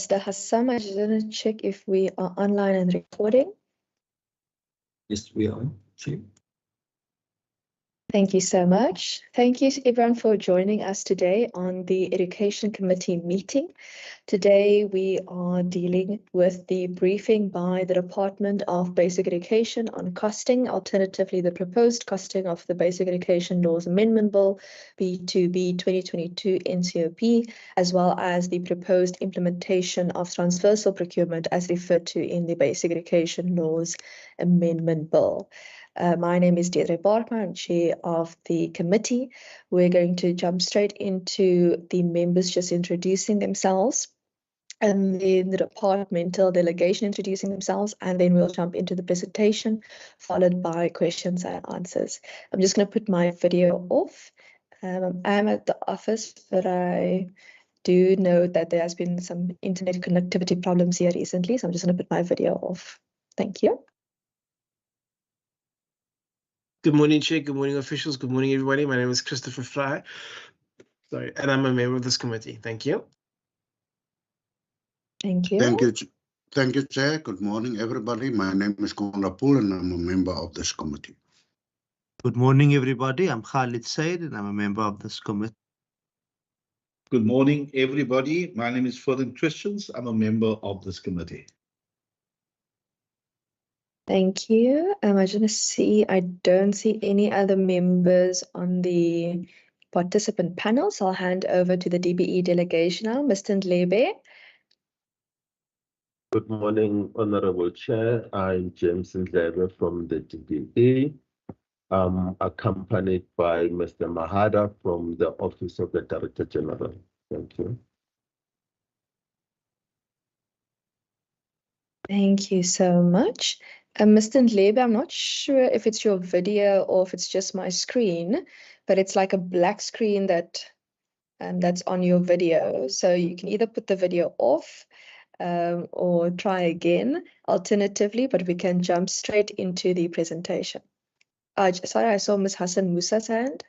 Mr. Hassam, I just want to check if we are online and recording. Yes, we are. Chief. Thank you so much. Thank you everyone for joining us today on the Education Committee meeting. Today we are dealing with the briefing by the Department of Basic Education on costing, alternatively the proposed costing of the Basic Education Laws Amendment Bill B2B 2022 NCOP, as well as the proposed implementation of transversal procurement as referred to in the Basic Education Laws Amendment Bill. My name is Deirdre Barkma, I'm chair of the committee. We're going to jump straight into the members just introducing themselves, and then the departmental delegation introducing themselves, and then we'll jump into the presentation, followed by questions and answers. I'm just going to put my video off. I'm at the office, but I do know that there has been some internet connectivity problems here recently, so I'm just going to put my video off. Thank you. Good morning, Chair. Good morning, officials. Good morning, everybody. My name is Christopher Fry. Sorry, and I'm a member of this committee. Thank you. Thank you. Thank you, Chair. Good morning, everybody. My name is Konrad Pool, and I'm a member of this committee. Good morning, everybody. I'm Khalid Said, and I'm a member of this committee. Good morning, everybody. My name is Ferdinand Christians. I'm a member of this committee. Thank you. I just want to see, I don't see any other members on the participant panel, so I'll hand over to the DBE delegation now. Mr. Ndlebe. Good morning, Honorable Chair. I'm James Ndlebe from the DBE. I'm accompanied by Mr. Mahada from the Office of the Director General. Thank you. Thank you so much. Mr. Ndlebe, I'm not sure if it's your video or if it's just my screen, but it's like a black screen that's on your video. So you can either put the video off or try again, alternatively, but we can jump straight into the presentation. Sorry, I saw Ms. Hassan Musa's hand.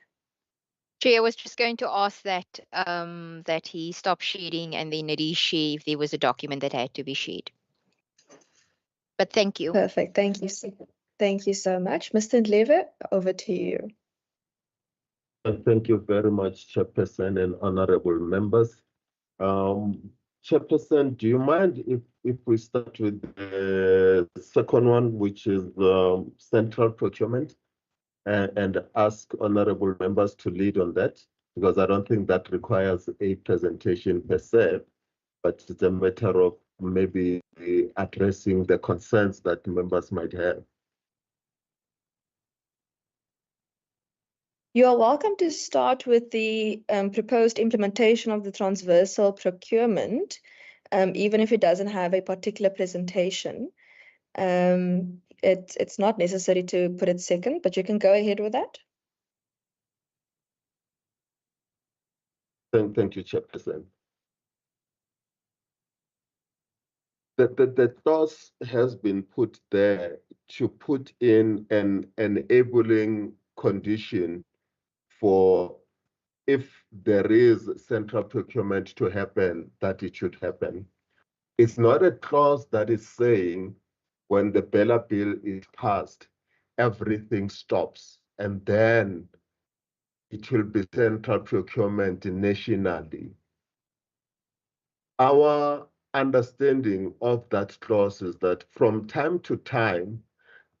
Chair, I was just going to ask that that he stop sharing and then reshare if there was a document that had to be shared. But thank you. Perfect. Thank you. Thank you so much. Mr. Ndlebe, over to you. Thank you very much, Chairperson and honorable members. Chairperson, do you mind if we start with the second one, which is central procurement, and ask honorable members to lead on that? Because I don't think that requires a presentation per se, but it's a matter of maybe addressing the concerns that members might have. You are welcome to start with the proposed implementation of the transversal procurement, even if it doesn't have a particular presentation. It's not necessary to put it second, but you can go ahead with that. Thank you, Chairperson. The clause has been put there to put in an enabling condition for if there is central procurement to happen, that it should happen. It's not a clause that is saying when the Bella Bill is passed, everything stops and then it will be central procurement nationally. Our understanding of that clause is that from time to time,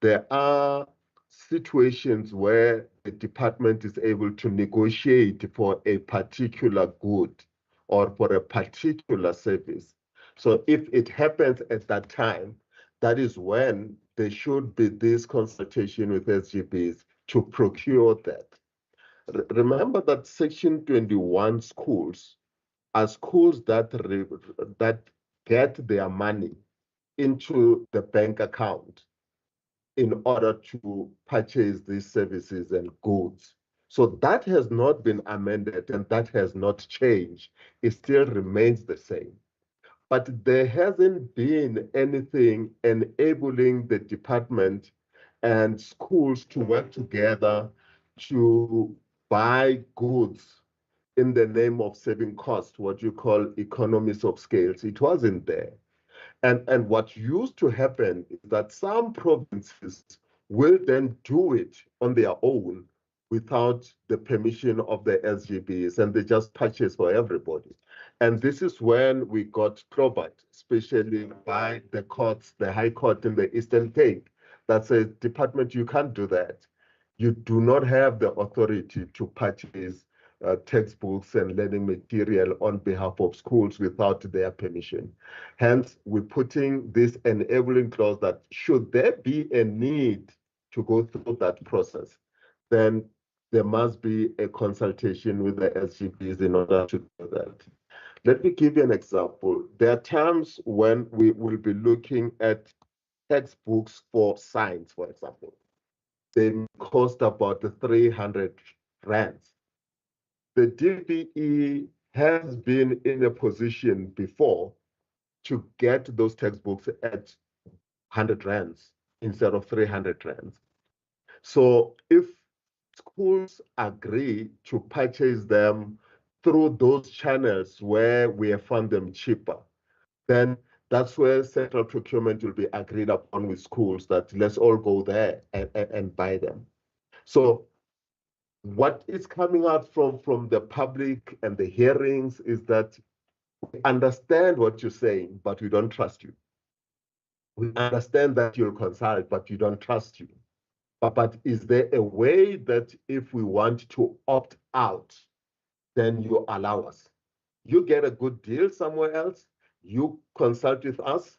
there are situations where the department is able to negotiate for a particular good or for a particular service. So if it happens at that time, that is when there should be this consultation with SGBs to procure that. Remember that Section 21 schools are schools that get their money into the bank account in order to purchase these services and goods. So that has not been amended and that has not changed. It still remains the same. But there hasn't been anything enabling the department and schools to work together to buy goods in the name of saving costs, what you call economies of scales. It wasn't there. And what used to happen is that some provinces will then do it on their own without the permission of the SGBs, and they just purchase for everybody. And this is when we got clobbered, especially by the courts, the High Court in the Eastern Cape, that says, Department, you can't do that. You do not have the authority to purchase textbooks and learning material on behalf of schools without their permission. Hence, we're putting this enabling clause that should there be a need to go through that process, then there must be a consultation with the SGBs in order to do that. Let me give you an example. There are times when we will be looking at textbooks for science, for example. They cost about 300 rands. The DPE has been in a position before to get those textbooks at 100 rands instead of 300 rands. So if schools agree to purchase them through those channels where we have found them cheaper, then that's where central procurement will be agreed upon with schools, that let's all go there and buy them. So what is coming out from the public and the hearings is that we understand what you're saying, but we don't trust you. We understand that you'll consult, but you don't trust you. But is there a way that if we want to opt out, then you allow us? You get a good deal somewhere else, you consult with us,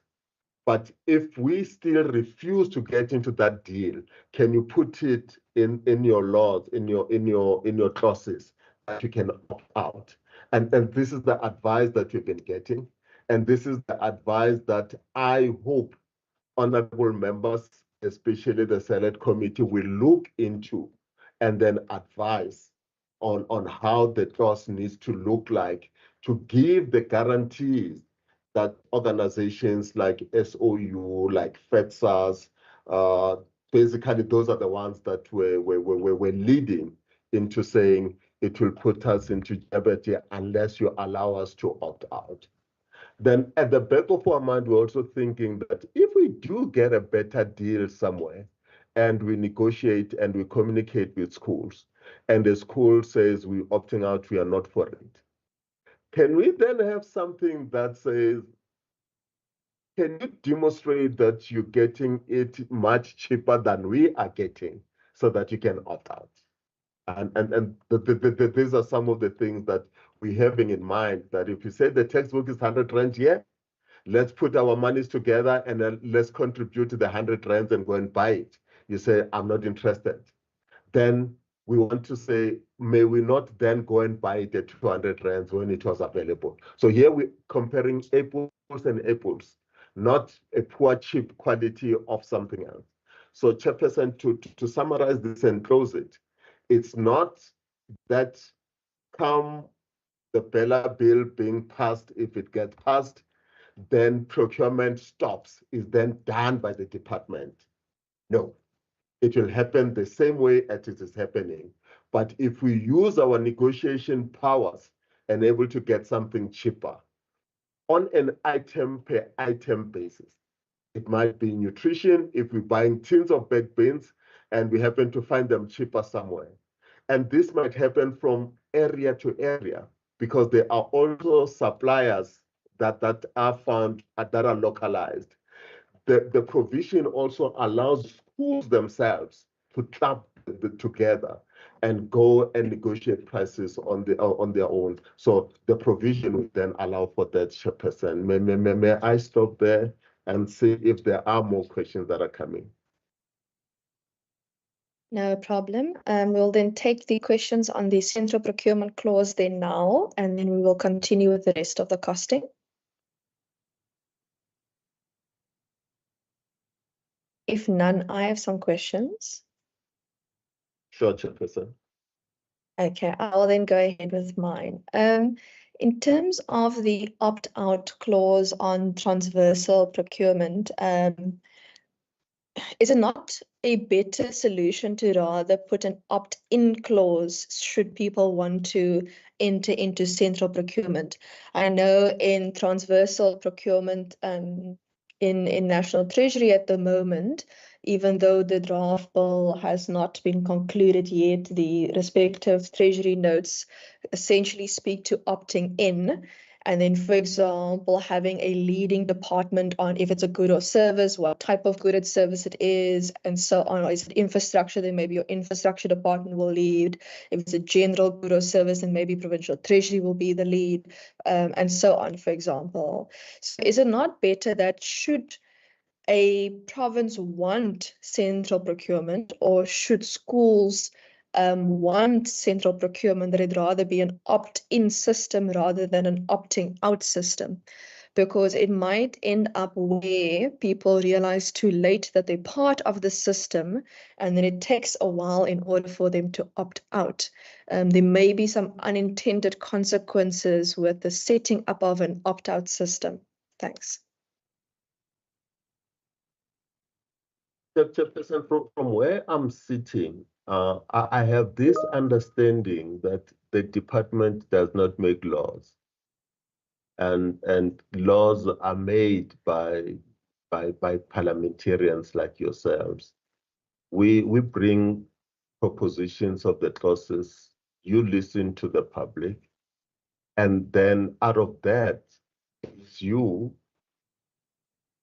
but if we still refuse to get into that deal, can you put it in your laws, in your clauses that you can opt out? And this is the advice that you've been getting, and this is the advice that I hope honorable members, especially the Select Committee, will look into and then advise on how the clause needs to look like to give the guarantees that organizations like SOU, like FEDSAS, basically those are the ones that were leading into saying it will put us into jeopardy unless you allow us to opt out. Then at the back of our mind, we're also thinking that if we do get a better deal somewhere and we negotiate and we communicate with schools, and the school says we're opting out, we are not for it, can we then have something that says, can you demonstrate that you're getting it much cheaper than we are getting so that you can opt out? And these are some of the things that we're having in mind, that if you say the textbook is 100 rand, yeah, let's put our monies together and then let's contribute to the 100 rands and go and buy it. You say, I'm not interested. Then we want to say, may we not then go and buy it at 200 rands when it was available? So here we're comparing apples and apples, not a poor, cheap quality of something else. So Chairperson, to summarize this and close it, it's not that come the Bella bill being passed, if it gets passed, then procurement stops, is then done by the department. No, it will happen the same way as it is happening. But if we use our negotiation powers and able to get something cheaper on an item per item basis, it might be nutrition if we're buying tins of baked beans and we happen to find them cheaper somewhere. And this might happen from area to area because there are also suppliers that are found, that are localized. The provision also allows schools themselves to club together and go and negotiate prices on their own. So the provision would then allow for that, Chairperson. May I stop there and see if there are more questions that are coming? No problem. We'll then take the questions on the central procurement clause then now, and then we will continue with the rest of the costing. If none, I have some questions. Sure, Chairperson. Okay, I'll then go ahead with mine. In terms of the opt-out clause on transversal procurement, is it not a better solution to rather put an opt-in clause should people want to enter into central procurement? I know in transversal procurement in National Treasury at the moment, even though the draft bill has not been concluded yet, the respective Treasury notes essentially speak to opting in. And then, for example, having a leading department on if it's a good or service, what type of good or service it is, and so on. Or is it infrastructure? Then maybe your infrastructure department will lead. If it's a general good or service, then maybe Provincial Treasury will be the lead, and so on, for example. So is it not better that should a province want central procurement, or should schools want central procurement, that it'd rather be an opt-in system rather than an opting-out system? Because it might end up where people realize too late that they're part of the system, and then it takes a while in order for them to opt out. There may be some unintended consequences with the setting up of an opt-out system. Thanks. Chairperson, from where I'm sitting, I have this understanding that the department does not make laws, and laws are made by parliamentarians like yourselves. We bring propositions of the clauses, you listen to the public, and then out of that, it's you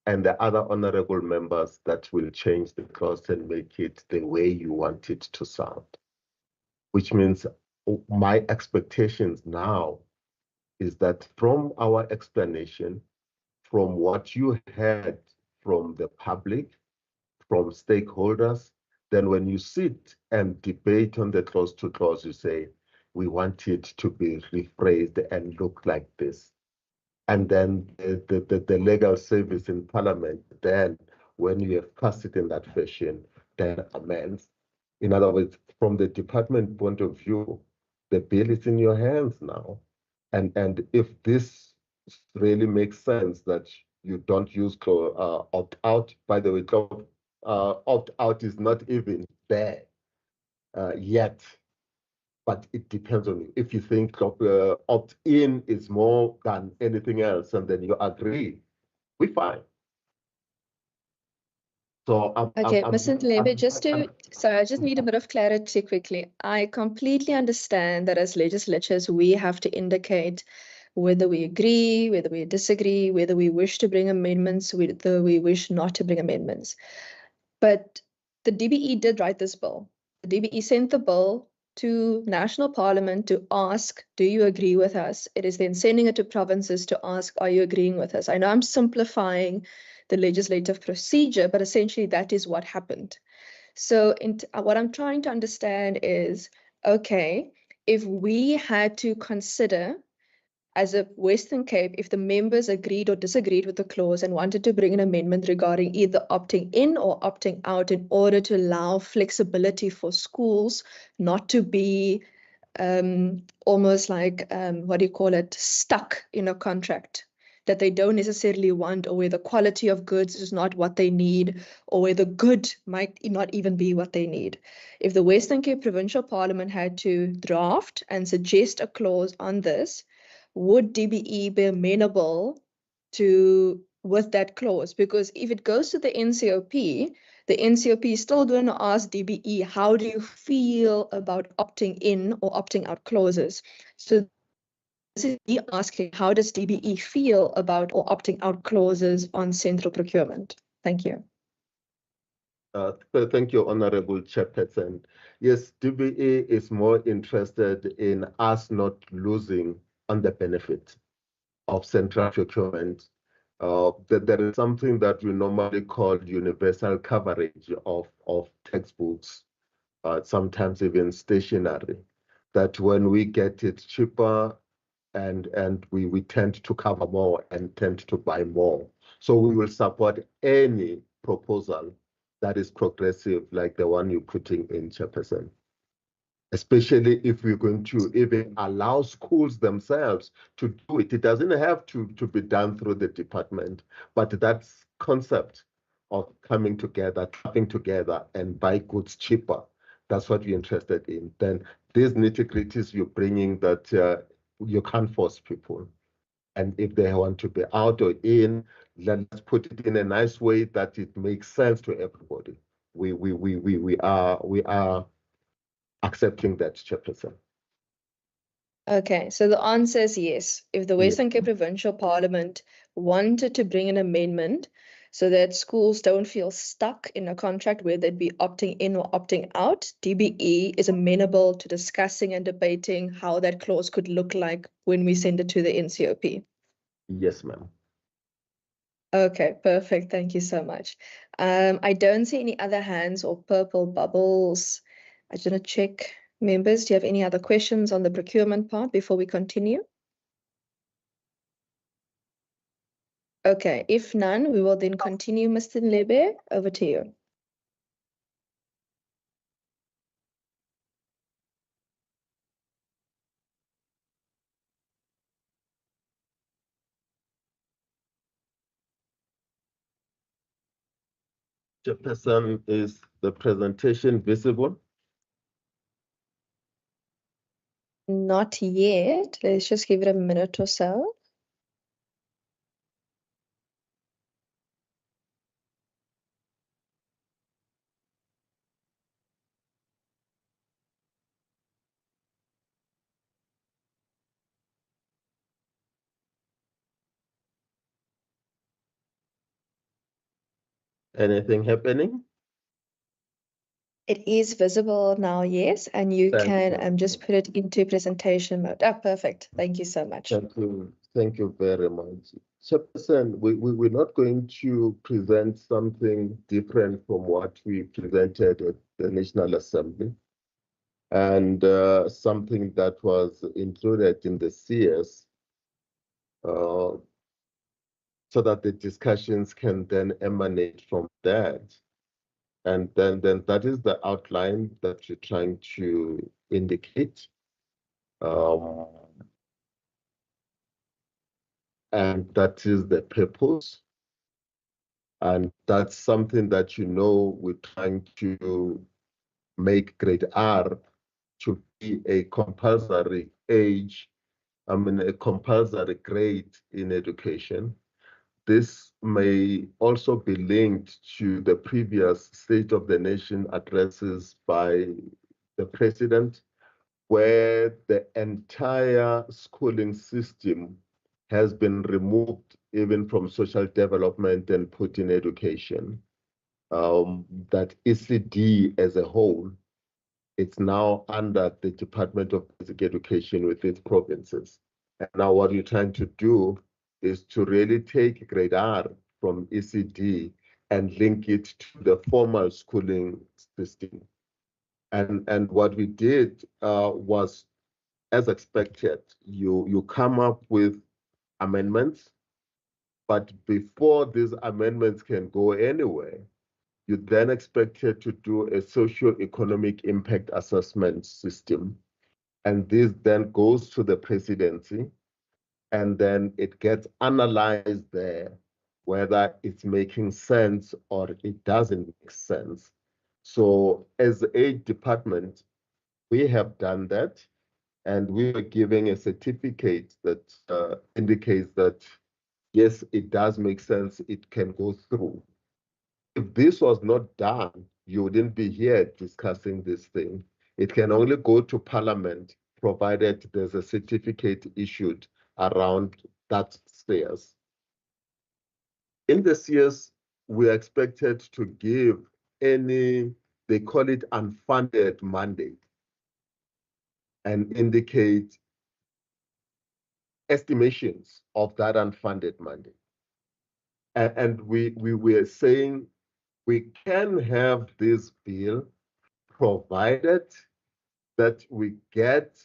and the other honorable members that will change the clause and make it the way you want it to sound. Which means my expectations now is that from our explanation, from what you heard from the public, from stakeholders, then when you sit and debate on the clause to clause, you say, we want it to be rephrased and look like this. And then the legal service in Parliament, then when you have passed it in that fashion, then amends. In other words, from the department point of view, the bill is in your hands now. And if this really makes sense that you don't use opt-out, by the way, opt-out is not even there yet. But it depends on you. If you think opt-in is more than anything else, and then you agree, we're fine. So Okay, Mr. Ntlebe, sorry, I just need a bit of clarity quickly. I completely understand that as legislatures, we have to indicate whether we agree, whether we disagree, whether we wish to bring amendments, whether we wish not to bring amendments. But the DBE did write this bill. The DBE sent the bill to National Parliament to ask, do you agree with us? It is then sending it to provinces to ask, are you agreeing with us? I know I'm simplifying the legislative procedure, but essentially that is what happened. So what I'm trying to understand is, okay, if we had to consider as a Western Cape, if the members agreed or disagreed with the clause and wanted to bring an amendment regarding either opting in or opting out in order to allow flexibility for schools not to be almost like, what do you call it, stuck in a contract that they don't necessarily want, or where the quality of goods is not what they need, or where the good might not even be what they need. If the Western Cape Provincial Parliament had to draft and suggest a clause on this, would DBE be amenable with that clause? Because if it goes to the NCOP, the NCOP is still going to ask DBE, how do you feel about opting in or opting out clauses? So this is me asking, how does DBE feel about or opting out clauses on central procurement? Thank you. Thank you, Honorable Chairperson. Yes, DBE is more interested in us not losing on the benefit of central procurement. There is something that we normally call universal coverage of textbooks, sometimes even stationery, that when we get it cheaper and we tend to cover more and tend to buy more. So we will support any proposal that is progressive like the one you're putting in, Chairperson. Especially if we're going to even allow schools themselves to do it. It doesn't have to be done through the department, but that concept of coming together, tapping together, and buy goods cheaper. That's what we're interested in. Then these nitty-gritties you're bringing that you can't force people. And if they want to be out or in, let's put it in a nice way that it makes sense to everybody. We are accepting that, Chairperson. Okay, so the answer is yes. If the Western Cape Provincial Parliament wanted to bring an amendment so that schools don't feel stuck in a contract, whether they'd be opting in or opting out, DBE is amenable to discussing and debating how that clause could look like when we send it to the NCOP. Yes, ma'am. Okay, perfect. Thank you so much. I don't see any other hands or purple bubbles. I just want to check. Members, do you have any other questions on the procurement part before we continue? Okay, if none, we will then continue. Mr. Nlebe, over to you. Chairperson, is the presentation visible? Not yet. Let's just give it a minute or so. Anything happening? It is visible now, yes, and you Thank can you. just put it into presentation mode. Ah, perfect. Thank you so much. Thank you. Thank you very much. Chairperson, we're not going to present something different from what we presented at the National Assembly, and something that was included in the CS, so that the discussions can then emanate from that. And then that is the outline that you're trying to indicate. And that is the purpose. And that's something that we're trying to make grade R to be a compulsory age, a compulsory grade in education. This may also be linked to the previous State of the Nation addresses by the President, where the entire schooling system has been removed even from social development and put in education. That ECD as a whole, it's now under the Department of Basic Education with its provinces. And now what you're trying to do is to really take grade R from ECD and link it to the formal schooling system. And what we did was, as expected, you come up with amendments, but before these amendments can go anywhere, you then expected to do a socio-economic impact assessment system. And this then goes to the presidency, and then it gets analyzed there, whether it's making sense or it doesn't make sense. So as a department, we have done that, and we are giving a certificate that indicates that, yes, it does make sense, it can go through. If this was not done, you wouldn't be here discussing this thing. It can only go to Parliament, provided there's a certificate issued around that spheres. In the CS, we are expected to give any, they call it unfunded mandate, and indicate estimations of that unfunded mandate. And we were saying we can have this bill provided that we get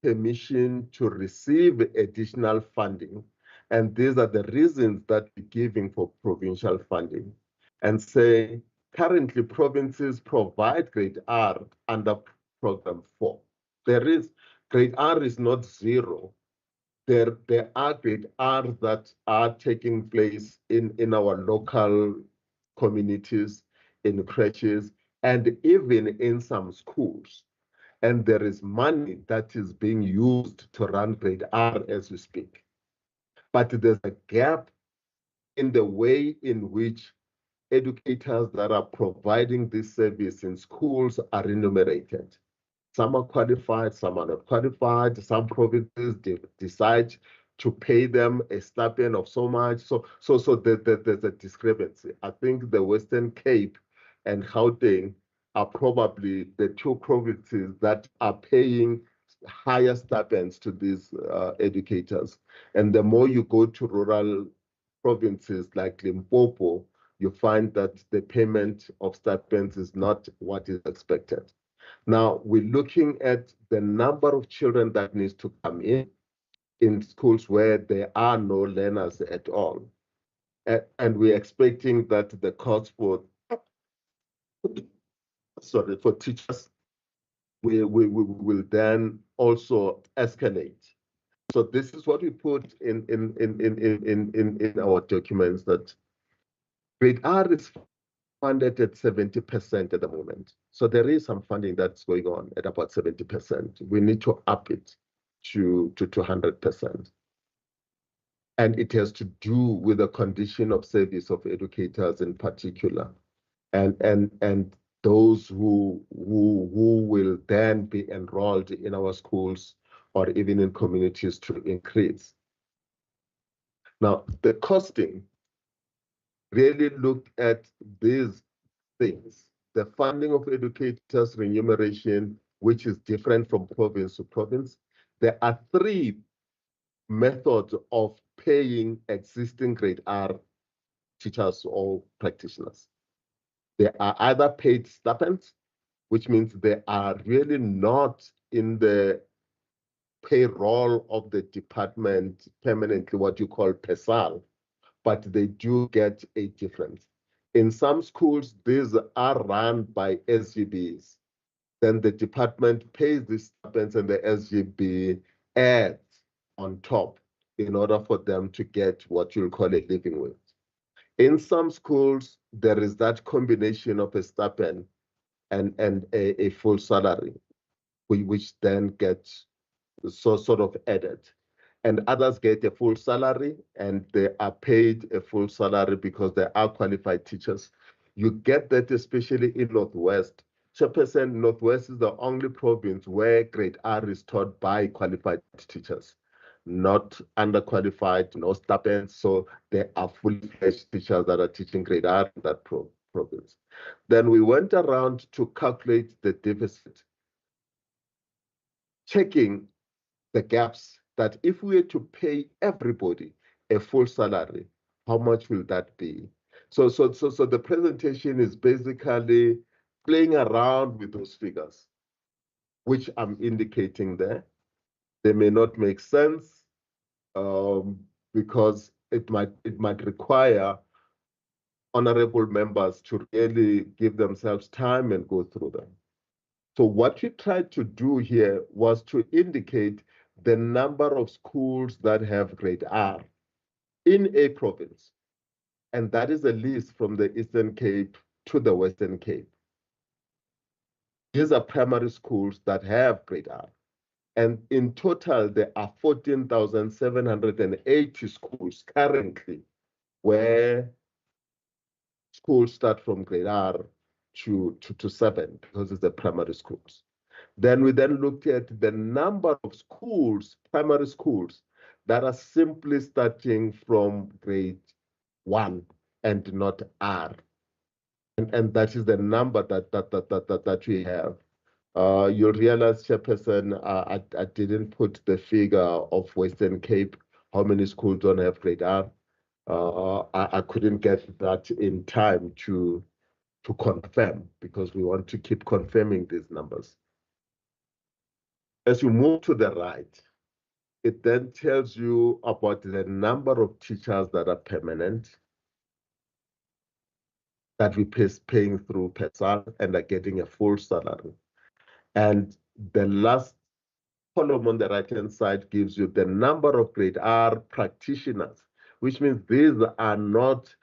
permission to receive additional funding. And these are the reasons that we're giving for provincial funding. And say, currently provinces provide grade R under program 4. Grade R is not 0. there are grade R's that are taking place in our local communities, in creches, and even in some schools. And there is money that is being used to run grade R as we speak. But there's a gap in the way in which educators that are providing this service in schools are remunerated. Some are qualified, some are not qualified. Some provinces decide to pay them a stipend of so much. So there's a discrepancy. I think the Western Cape and Gauteng are probably the two provinces that are paying higher stipends to these educators. And the more you go to rural provinces like Limpopo, you find that the payment of stipends is not what is expected. Now, we're looking at the number of children that needs to come in schools where there are no learners at all. And we're expecting that the cost for teachers will then also escalate. So this is what we put in our documents, that grade R is funded at 70% at the moment. So there is some funding that's going on at about 70%. We need to up it to 100%. And it has to do with the condition of service of educators in particular, and those who will then be enrolled in our schools or even in communities to increase. Now, the costing really looked at these things: the funding of educators' remuneration, which is different from province to province. There are three methods of paying existing grade R teachers or practitioners. They are either paid stipends, which means they are really not in the payroll of the department permanently, what you call PESAL, but they do get a difference. In some schools, these are run by SGBs. Then the department pays the stipends and the SGB adds on top in order for them to get what you'll call a living wage. In some schools, there is that combination of a stipend and a full salary, which then gets sort of added. And others get a full salary and they are paid a full salary because they are qualified teachers. You get that especially in Northwest. Chairperson, Northwest is the only province where grade R is taught by qualified teachers, not underqualified, no stipends. So there are fully fledged teachers that are teaching grade R in that province. Then we went around to calculate the deficit, checking the gaps, that if we were to pay everybody a full salary, how much will that be? So the presentation is basically playing around with those figures, which I'm indicating there. They may not make sense because it might require honorable members to really give themselves time and go through them. So what we tried to do here was to indicate the number of schools that have grade R in a province. And that is a list from the Eastern Cape to the Western Cape. These are primary schools that have grade R. And in total, there are 14,780 schools currently where schools start from grade R to 7, because it's the primary schools. Then we looked at the number of schools, primary schools, that are simply starting from grade 1 and not R. And that is the number that we have. You'll realize, Chairperson, I didn't put the figure of Western Cape, how many schools don't have grade R. I couldn't get that in time to confirm, because we want to keep confirming these numbers. As you move to the right, it then tells you about the number of teachers that are permanent, that we paying through PESAL and are getting a full salary. And the last column on the right-hand side gives you the number of grade R practitioners, which means these are not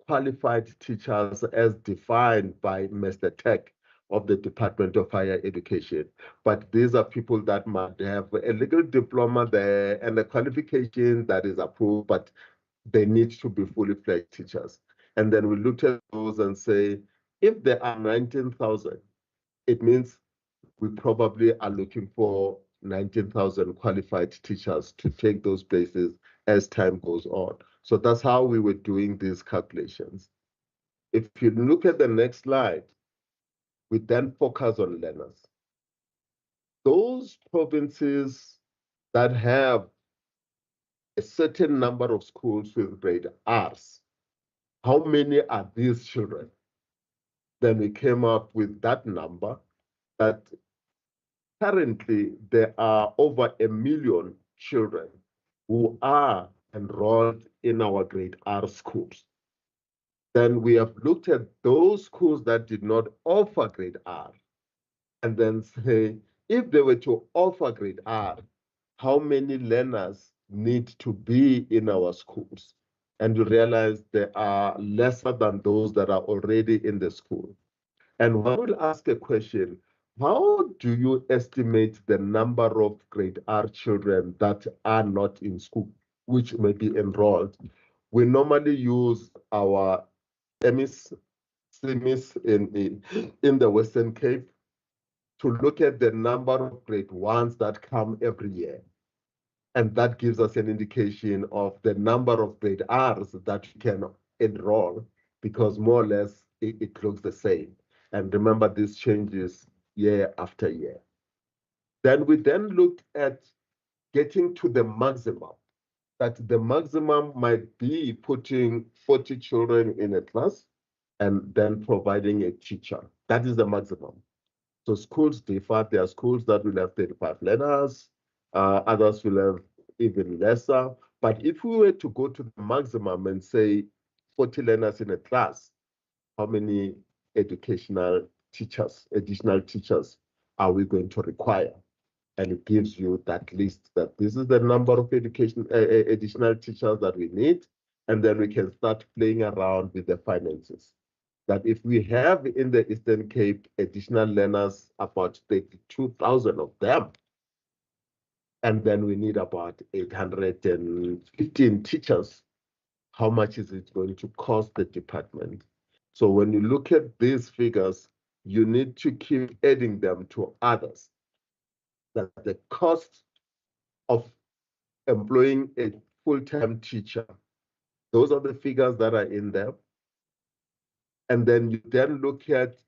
qualified teachers as defined by Mr. Tech of the Department of Higher Education. But these are people that might have a legal diploma there and a qualification that is approved, but they need to be fully fledged teachers. And then we looked at those and say, if there are 19,000, it means we probably are looking for 19,000 qualified teachers to take those places as time goes on. So that's how we were doing these calculations. If you look at the next slide, we then focus on learners. Those provinces that have a certain number of schools with grade Rs, how many are these children? Then we came up with that number, that currently there are over 1 million children who are enrolled in our grade R schools. Then we have looked at those schools that did not offer grade R, and then say, if they were to offer grade R, how many learners need to be in our schools? And you realize there are lesser than those that are already in the school. And one will ask a question, how do you estimate the number of grade R children that are not in school, which may be enrolled? We normally use our EMIS, CIMIS in the Western Cape to look at the number of grade ones that come every year. And that gives us an indication of the number of grade Rs that we can enroll, because more or less it looks the same. And remember, this changes year after year. Then we looked at getting to the maximum, that the maximum might be putting 40 children in a class and then providing a teacher. That is the maximum. So schools differ. There are schools that will have 35 learners, others will have even lesser. But if we were to go to the maximum and say 40 learners in a class, how many additional teachers are we going to require? And it gives you that list, that this is the number of additional teachers that we need. And then we can start playing around with the finances. That if we have in the Eastern Cape additional learners, about 32,000 of them, and then we need about 815 teachers, how much is it going to cost the department? So when you look at these figures, you need to keep adding them to others. That the cost of employing a full-time teacher, those are the figures that are in there. And then you then look at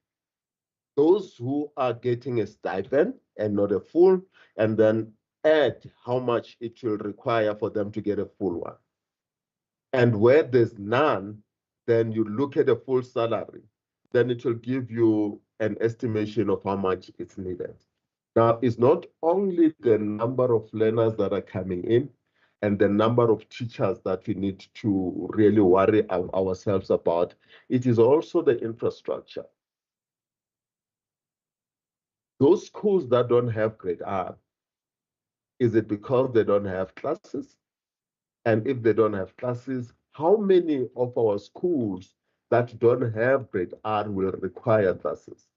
those who are getting a stipend and not a full, and then add how much it will require for them to get a full one. And where there's none, then you look at a full salary, then it will give you an estimation of how much is needed. Now, it's not only the number of learners that are coming in and the number of teachers that we need to really worry ourselves about, it is also the infrastructure. Those schools that don't have grade R, is it because they don't have classes? And if they don't have classes, how many of our schools that don't have grade R will require classes?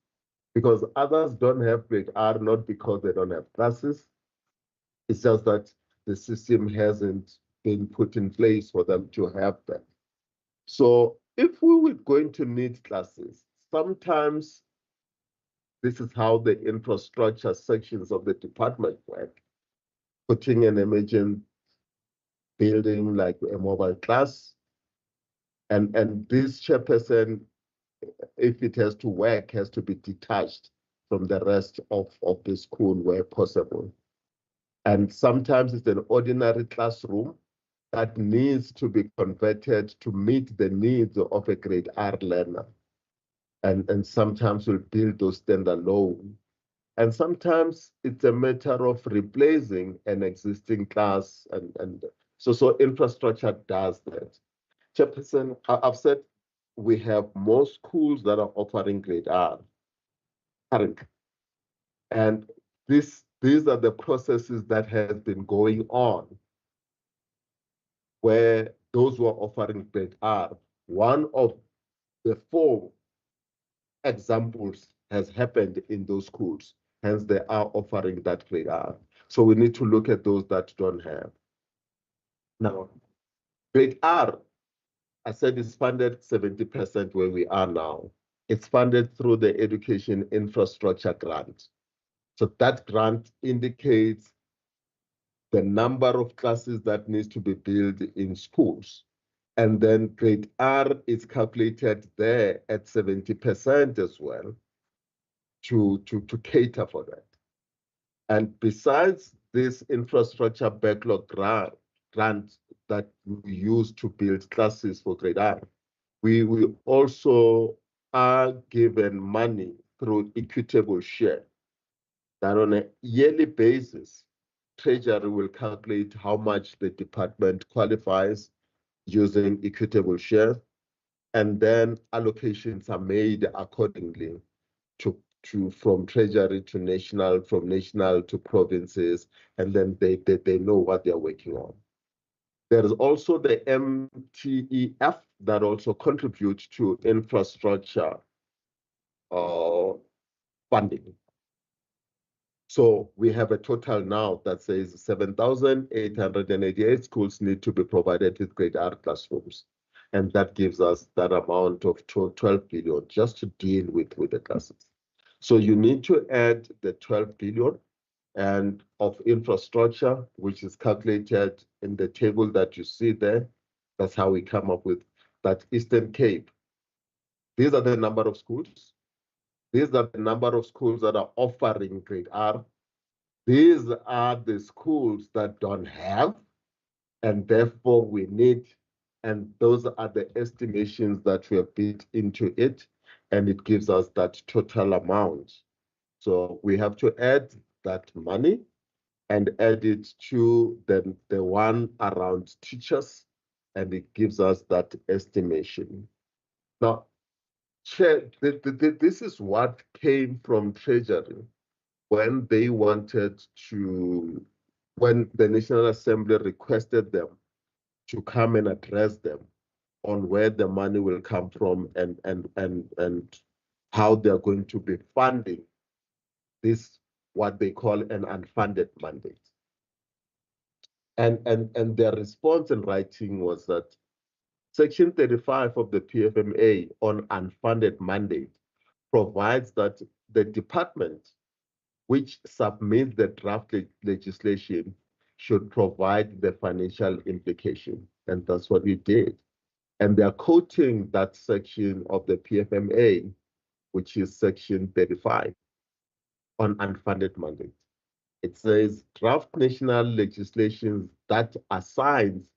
Because others don't have grade R, not because they don't have classes. It's just that the system hasn't been put in place for them to have them. So if we were going to need classes, sometimes this is how the infrastructure sections of the department work. Putting an emergent building like a mobile class, and this chairperson, if it has to work, has to be detached from the rest of the school where possible. And sometimes it's an ordinary classroom that needs to be converted to meet the needs of a grade R learner. And sometimes we'll build those standalone. And sometimes it's a matter of replacing an existing class. And so infrastructure does that. Chairperson, I've said we have more schools that are offering grade R currently. And this these are the processes that have been going on where those who are offering grade R, one of the 4 examples has happened in those schools. Hence, they are offering that grade R. So we need to look at those that don't have. Now, grade R, I said, is funded 70% where we are now. It's funded through the Education Infrastructure Grant. So that grant indicates the number of classes that needs to be built in schools. And then grade R is calculated there at 70% as well to cater for that. And besides this infrastructure backlog grant that we use to build classes for grade R, we will also are given money through equitable share. That on a yearly basis, Treasury will calculate how much the department qualifies using equitable share, and then allocations are made accordingly from Treasury to national, from national to provinces, and then they know what they're working on. There is also the MTEF that also contributes to infrastructure funding. So we have a total now that says 7,888 schools need to be provided with grade R classrooms. And that gives us that amount of 12 billion just to deal with the classes. So you need to add the 12 billion and of infrastructure, which is calculated in the table that you see there. That's how we come up with that Eastern Cape. These are the number of schools. These are the number of schools that are offering grade R. These are the schools that don't have, and therefore we need, and those are the estimations that we have built into it, and it gives us that total amount. So we have to add that money and add it to the one around teachers, and it gives us that estimation. Now, Chair, this is what came from Treasury when they wanted to, when the National Assembly requested them to come and address them on where the money will come from and how they're going to be funding this, what they call an unfunded mandate. And their response in writing was that Section 35 of the PFMA on unfunded mandate provides that the department which submits the draft legislation should provide the financial implication. And that's what we did. And they're quoting that section of the PFMA, which is Section 35 on unfunded mandate. It says draft national legislation that assigns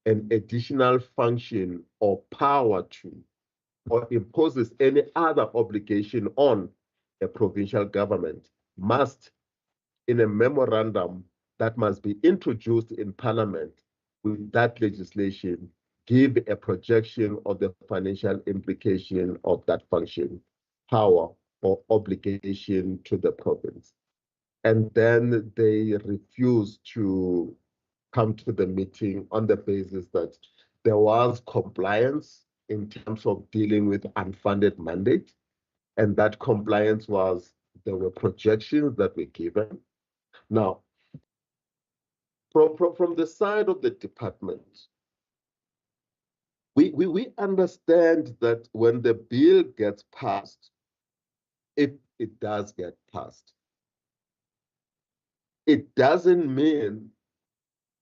an additional function or power to, or imposes any other obligation on a provincial government must, in a memorandum that must be introduced in Parliament with that legislation, give a projection of the financial implication of that function, power, or obligation to the province. And then they refused to come to the meeting on the basis that there was compliance in terms of dealing with unfunded mandate. And that compliance was, there were projections that were given. Now, from the side of the department, we understand that when the bill gets passed, if it does get passed, it doesn't mean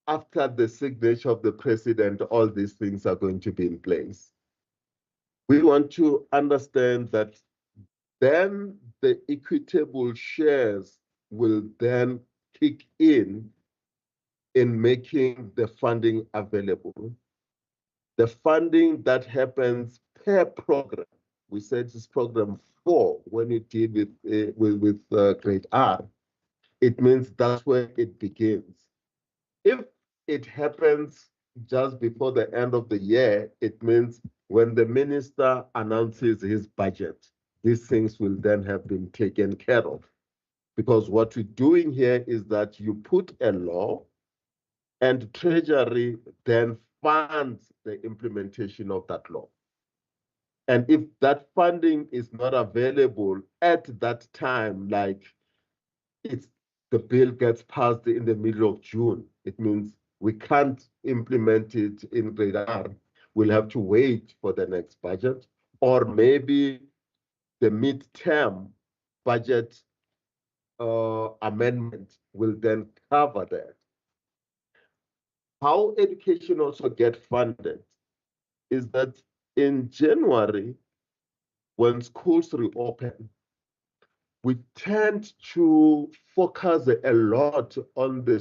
after the signature of the president, all these things are going to be in place. We want to understand that then the equitable shares will then kick in making the funding available. The funding that happens per program, we said it's program 4 when you deal with grade R, it means that's where it begins. If it happens just before the end of the year, it means when the minister announces his budget, these things will then have been taken care of. Because what we're doing here is that you put a law and Treasury then funds the implementation of that law. And if that funding is not available at that time, like the bill gets passed in the middle of June, it means we can't implement it in grade R. We'll have to wait for the next budget, or maybe the midterm budget amendment will then cover that. How education also get funded is that in January, when schools reopen, we tend to focus a lot on the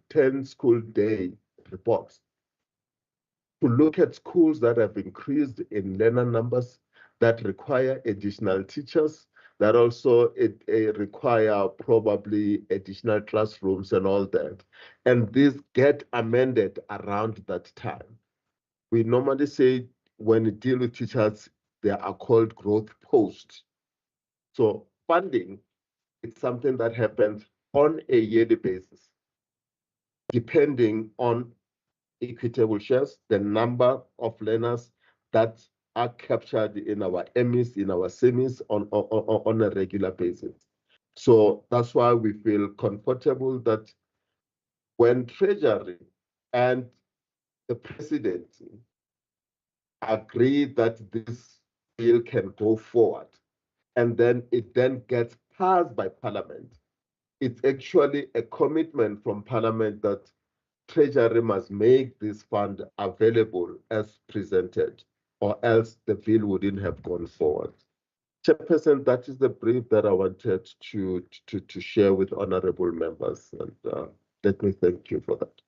10 school day reports to look at schools that have increased in learner numbers, that require additional teachers, that also require probably additional classrooms and all that. And these get amended around that time. We normally say when we deal with teachers, they are called growth posts. So funding is something that happens on a yearly basis, depending on equitable shares, the number of learners that are captured in our MEs, in our semis on a regular basis. So that's why we feel comfortable that when Treasury and the President agree that this bill can go forward, and then it then gets passed by Parliament, it's actually a commitment from Parliament that Treasury must make this fund available as presented, or else the bill wouldn't have gone forward. Chairperson, that is the brief that I wanted to share with honorable members, and let me thank you for that.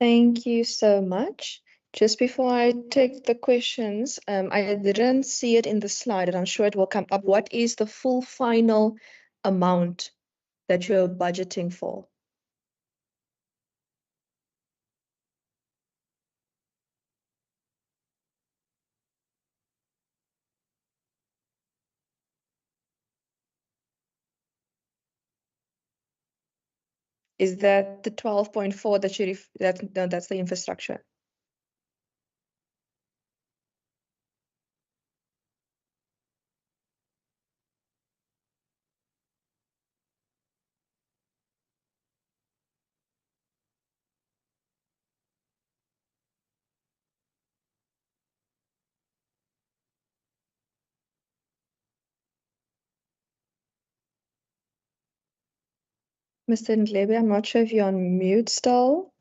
Thank you so much. Just before I take the questions, I didn't see it in the slide, and I'm sure it will come up. What is the full final amount that you're budgeting for? Is that the 12.4 that you no, that's the infrastructure? Mr. Ndlebe, I'm not sure if you're on mute still.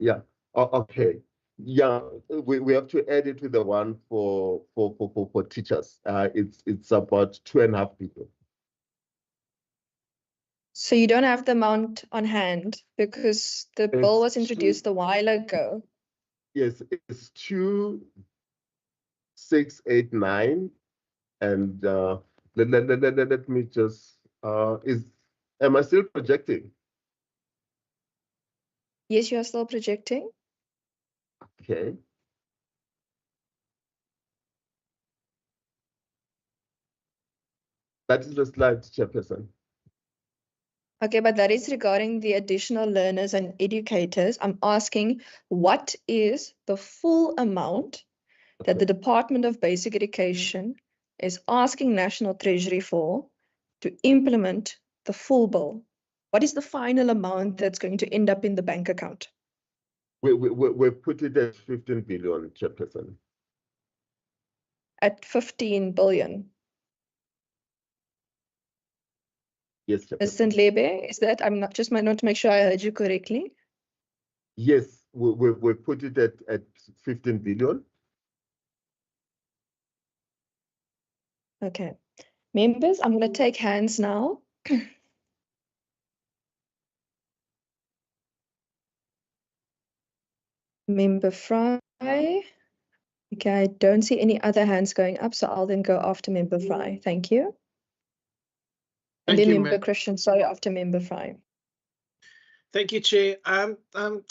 Yeah. Okay. Yeah, we have to add it with the one for teachers. It's about 2.5 people. So you don't have the amount on hand because the bill was introduced a while ago. Yes, it's 2689, and let me just am I still projecting? Yes, you are still projecting. Okay. That is the slide, Chairperson. Okay, but that is regarding the additional learners and educators. I'm asking, what is the full amount that the Department of Basic Education is asking National Treasury for to implement the full bill? What is the final amount that's going to end up in the bank account? We put it at 15 billion, Chairperson. At 15 billion. Yes, Mr. Ndlebe, is that, I'm not just might not to make sure I heard you correctly. Yes, we put it at 15 billion. Okay. Members, I'm going to take hands now. Member Fry. Okay, I don't see any other hands going up, so I'll then go after Member Fry. Thank you. And Thank then you, Member Christian, sorry, after Member Fry. Thank you, Chair.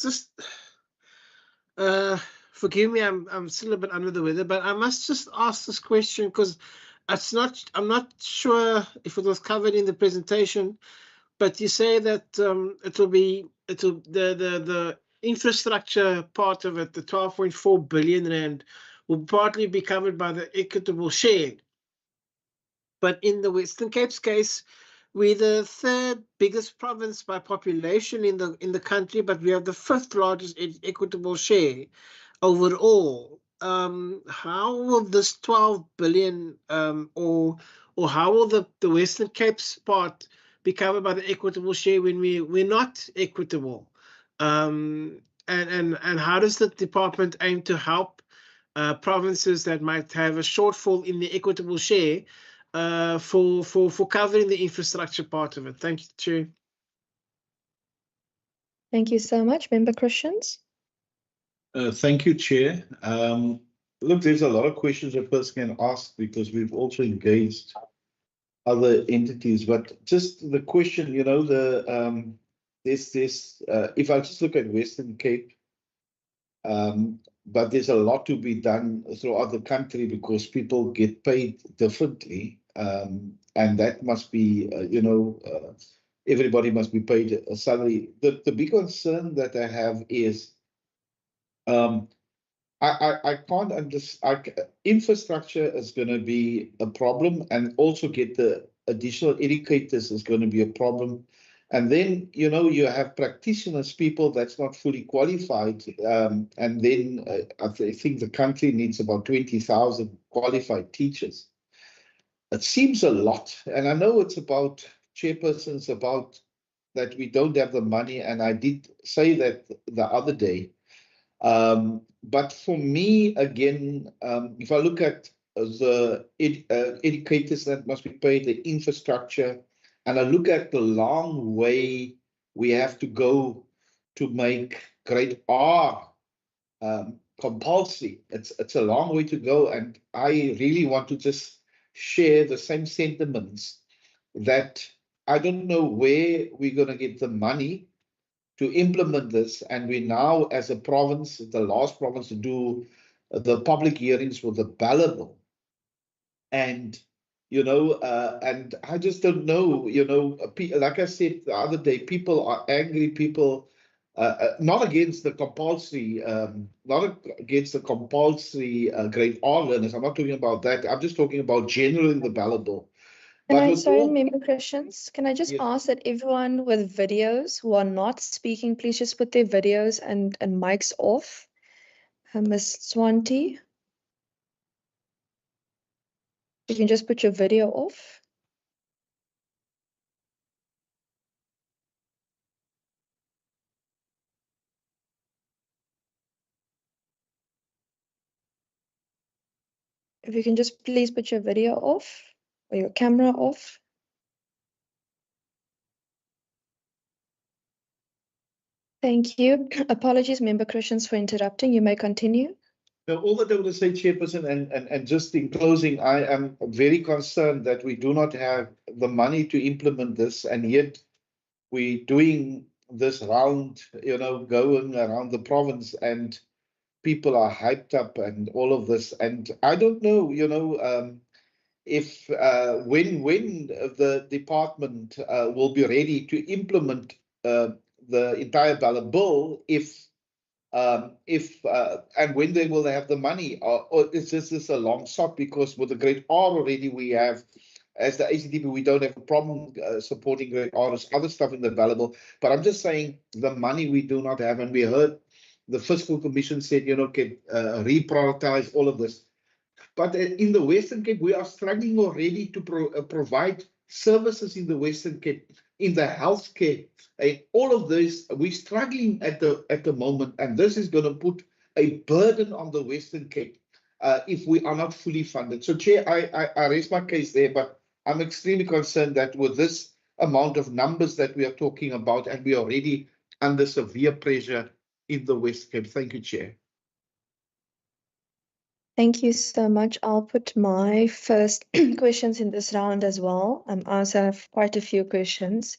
Just forgive me, I'm still a bit under the weather, but I must just ask this question because I'm not sure if it was covered in the presentation, but you say that the infrastructure part of it, the 12.4 billion rand, will partly be covered by the equitable share. But in the Western Cape's case, we're the third biggest province by population in the country, but we have the fifth largest equitable share overall. How will this 12 billion or how will the Western Cape's part be covered by the equitable share when we're not equitable? And how does the department aim to help provinces that might have a shortfall in the equitable share for covering the infrastructure part of it? Thank you, Chair. Thank you so much. Member Christians? Thank you, Chair. Look, there's a lot of questions a person can ask because we've also engaged other entities, but just the question, you know, if I just look at Western Cape, but there's a lot to be done throughout the country because people get paid differently, and that must be, everybody must be paid a salary. The big concern that I have is I can't understand. Infrastructure is going to be a problem, and also get the additional educators is going to be a problem. And then, you know, you have practitioners, people that's not fully qualified. And then I think the country needs about 20,000 qualified teachers. It seems a lot. And I know it's about chairpersons, about that we don't have the money. And I did say that the other day. But for me, again, if I look at the educators that must be paid, the infrastructure, and I look at the long way we have to go to make grade R compulsory. It's a long way to go, and I really want to just share the same sentiments that I don't know where we're going to get the money to implement this, and we now, as a province, the last province to do the public hearings for the ballot bill. And, you know, and I just don't know, you know, like I said the other day, people are angry, people, not against the compulsory, grade R learners. I'm not talking about that. I'm just talking about generally the ballot bill. Member Christians, can I just ask that everyone with videos who are not speaking, please just put their videos and mics off. Ms. Swanti, you can just put your video off. If you can just please put your video off or your camera off. Thank you. Apologies, Member Christians, for interrupting. You may continue. No, all that I want to say, Chairperson, and just in closing, I am very concerned that we do not have the money to implement this, and yet we're doing this round, you know, going around the province, and people are hyped up and all of this. And I don't know, you know, if when the department will be ready to implement the entire ballot bill, and when they will have the money, or is this a long shot? Because with the grade R already we have, as the ACDP, we don't have a problem supporting grade R. There's other stuff in the ballot bill, but I'm just saying the money we do not have, and we heard the Fiscal Commission said, you know, can reprioritize all of this. But in the Western Cape, we are struggling already to provide services in the Western Cape, in the healthcare, and all of this. We're struggling at the moment, and this is going to put a burden on the Western Cape if we are not fully funded. So, Chair, I raise my case there, but I'm extremely concerned that with this amount of numbers that we are talking about, and we are already under severe pressure in the West Cape. Thank you, Chair. Thank you so much. I'll put my first questions in this round as well. I also have quite a few questions.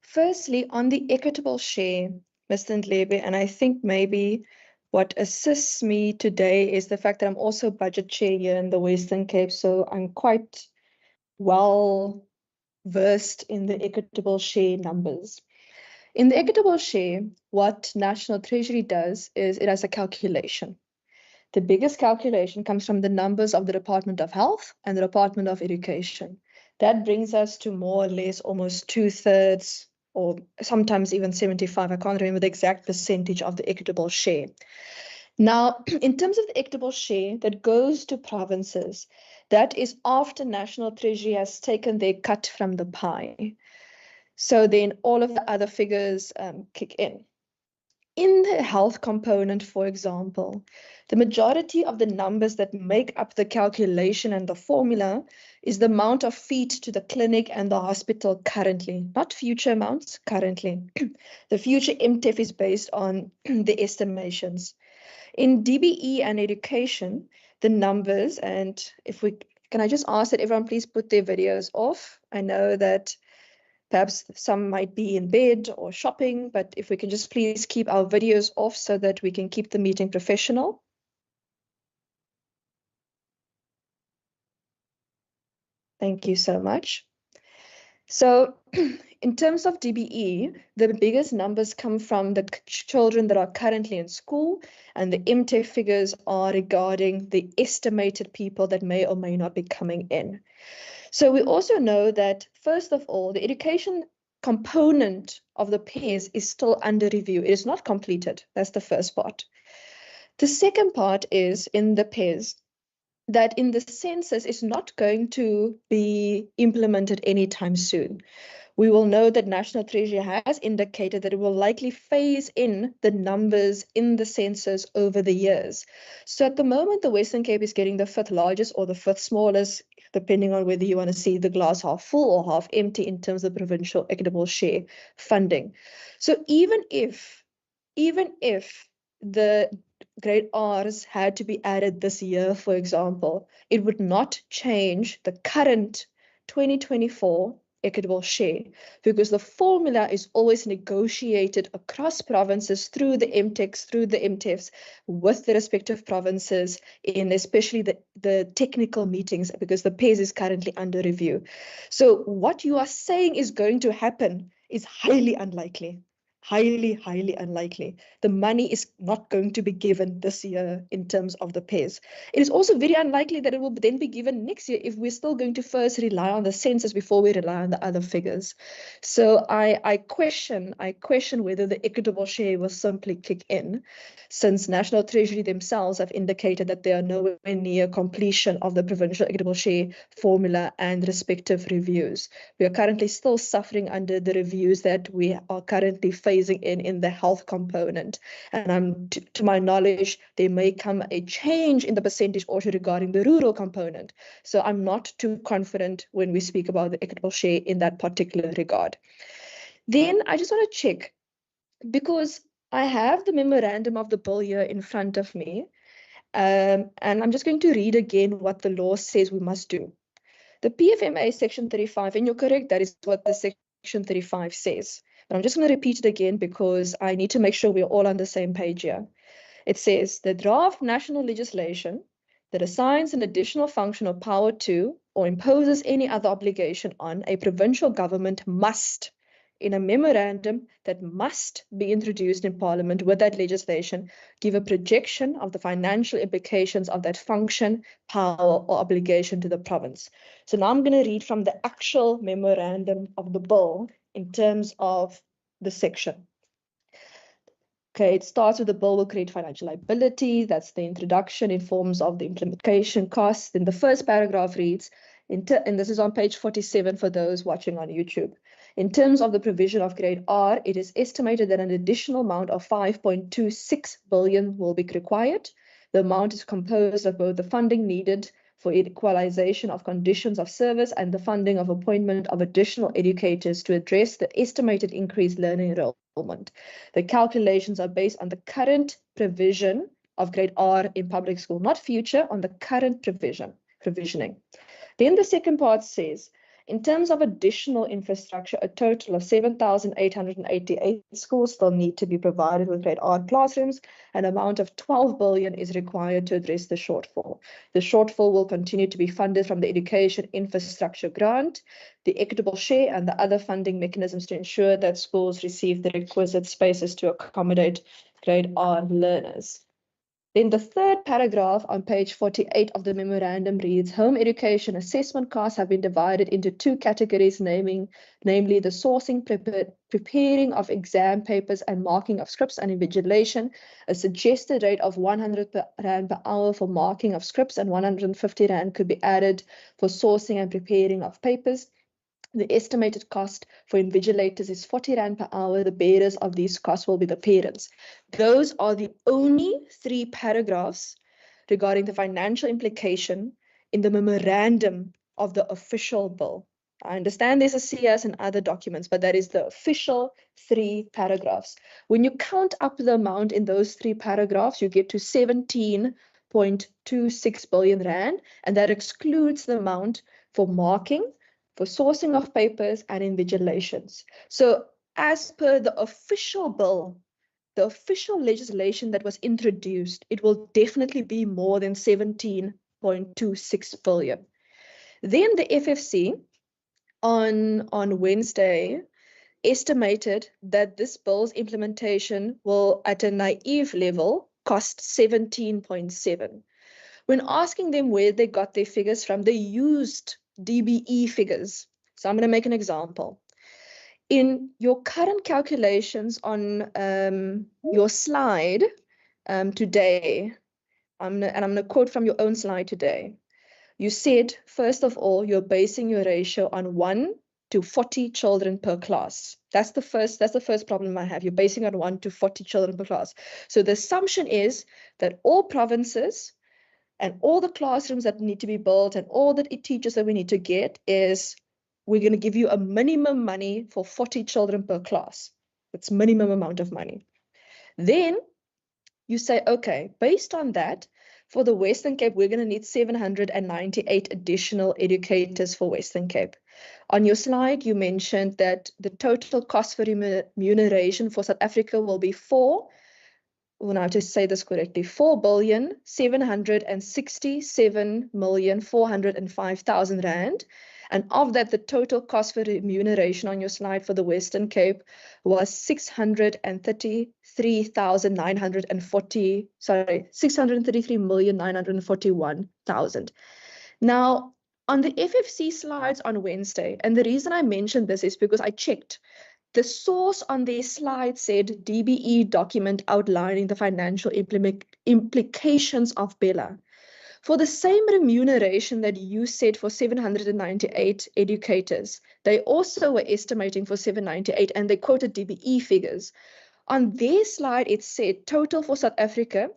Firstly, on the equitable share, Mr. Ndlebe, and I think maybe What assists me today is the fact that I'm also budget chair here in the Western Cape, so I'm quite well versed in the equitable share numbers. In the equitable share, what National Treasury does is it has a calculation. The biggest calculation comes from the numbers of the Department of Health and the Department of Education. That brings us to more or less almost 2/3 or sometimes even 75. I can't remember the exact percentage of the equitable share. Now, in terms of the equitable share that goes to provinces, that is after National Treasury has taken their cut from the pie. So then all of the other figures kick in. In the health component, for example, the majority of the numbers that make up the calculation and the formula is the amount of feet to the clinic and the hospital currently, not future amounts, currently. The future MTEF is based on the estimations. In DBE and education, the numbers, and can I just ask that everyone please put their videos off? I know that perhaps some might be in bed or shopping, but if we can just please keep our videos off so that we can keep the meeting professional. Thank you so much. So in terms of DBE, the biggest numbers come from the children that are currently in school, and the MTEF figures are regarding the estimated people that may or may not be coming in. So we also know that, first of all, the education component of the PES is still under review. It is not completed. That's the first part. The second part is in the PES that in the census is not going to be implemented anytime soon. We will know that National Treasury has indicated that it will likely phase in the numbers in the census over the years. So at the moment, the Western Cape is getting the 5th largest or the 5th smallest, depending on whether you want to see the glass half full or half empty in terms of provincial equitable share funding. So even if the grade R's had to be added this year, for example, it would not change the current 2024 equitable share, because the formula is always negotiated across provinces through the MTECs, through the MTEFs, with the respective provinces, in especially the technical meetings, because the PES is currently under review. So what you are saying is going to happen is highly unlikely. Highly, highly unlikely. The money is not going to be given this year in terms of the PES. It is also very unlikely that it will then be given next year if we're still going to first rely on the census before we rely on the other figures. So I question whether the equitable share will simply kick in, since National Treasury themselves have indicated that they are nowhere near completion of the provincial equitable share formula and respective reviews. We are currently still suffering under the reviews that we are currently phasing in the health component. And to my knowledge, there may come a change in the percentage also regarding the rural component. So I'm not too confident when we speak about the equitable share in that particular regard. Then I just want to check, because I have the memorandum of the bill here in front of me, and I'm just going to read again what the law says we must do. The PFMA section 35, and you're correct, that is what the section 35 says. But I'm just going to repeat it again because I need to make sure we're all on the same page here. It says the draft national legislation that assigns an additional function or power to or imposes any other obligation on a provincial government must, in a memorandum that must be introduced in Parliament with that legislation, give a projection of the financial implications of that function, power, or obligation to the province. So now I'm going to read from the actual memorandum of the bill in terms of the section. Okay, it starts with the bill will create financial liability. That's the introduction. Informs of the implementation costs. Then the first paragraph reads, and this is on page 47 for those watching on YouTube. In terms of the provision of grade R, it is estimated that an additional amount of 5.26 billion will be required. The amount is composed of both the funding needed for equalization of conditions of service and the funding of appointment of additional educators to address the estimated increased learning enrollment. The calculations are based on the current provision of grade R in public school, not future, on the current provisioning. Then the second part says, In terms of additional infrastructure, a total of 7,888 schools still need to be provided with grade R classrooms. An amount of 12 billion is required to address the shortfall. The shortfall will continue to be funded from the Education Infrastructure Grant, the equitable share, and the other funding mechanisms to ensure that schools receive the requisite spaces to accommodate grade R learners. Then the third paragraph on page 48 of the memorandum reads, home education assessment costs have been divided into two categories, namely the sourcing, preparing of exam papers and marking of scripts and invigilation. A suggested rate of 100 Rand per hour for marking of scripts and 150 Rand could be added for sourcing and preparing of papers. The estimated cost for invigilators is 40 Rand per hour. The bearers of these costs will be the parents. Those are the only 3 paragraphs regarding the financial implication in the memorandum of the official bill. I understand there's a CS and other documents, but that is the official 3 paragraphs. When you count up the amount in those 3 paragraphs, you get to 17.26 billion Rand, and that excludes the amount for marking, for sourcing of papers and invigilations. So as per the official bill, the official legislation that was introduced, it will definitely be more than 17.26 billion. Then the FFC on Wednesday estimated that this bill's implementation will, at a naive level, cost 17.7. When asking them where they got their figures from, they used DBE figures. So I'm going to make an example. In your current calculations on your slide today, I'm going to quote from your own slide today. You said, first of all, you're basing your ratio on 1 to 40 children per class. That's the first problem I have. You're basing on 1 to 40 children per class. So the assumption is that all provinces and all the classrooms that need to be built and all the teachers that we need to get is we're going to give you a minimum money for 40 children per class. That's minimum amount of money. Then you say, okay, based on that, for the Western Cape, we're going to need 798 additional educators for Western Cape. On your slide, you mentioned that the total cost for remuneration for South Africa will be 4,767,405,000 Rand. And of that, the total cost for remuneration on your slide for the Western Cape was 633,941,000. Now, on the FFC slides on Wednesday, and the reason I mentioned this is because I checked. The source on their slide said DBE document outlining the financial implications of Bella. For the same remuneration that you said for 798 educators, they also were estimating for 798, and they quoted DBE figures. On their slide, it said total for South Africa.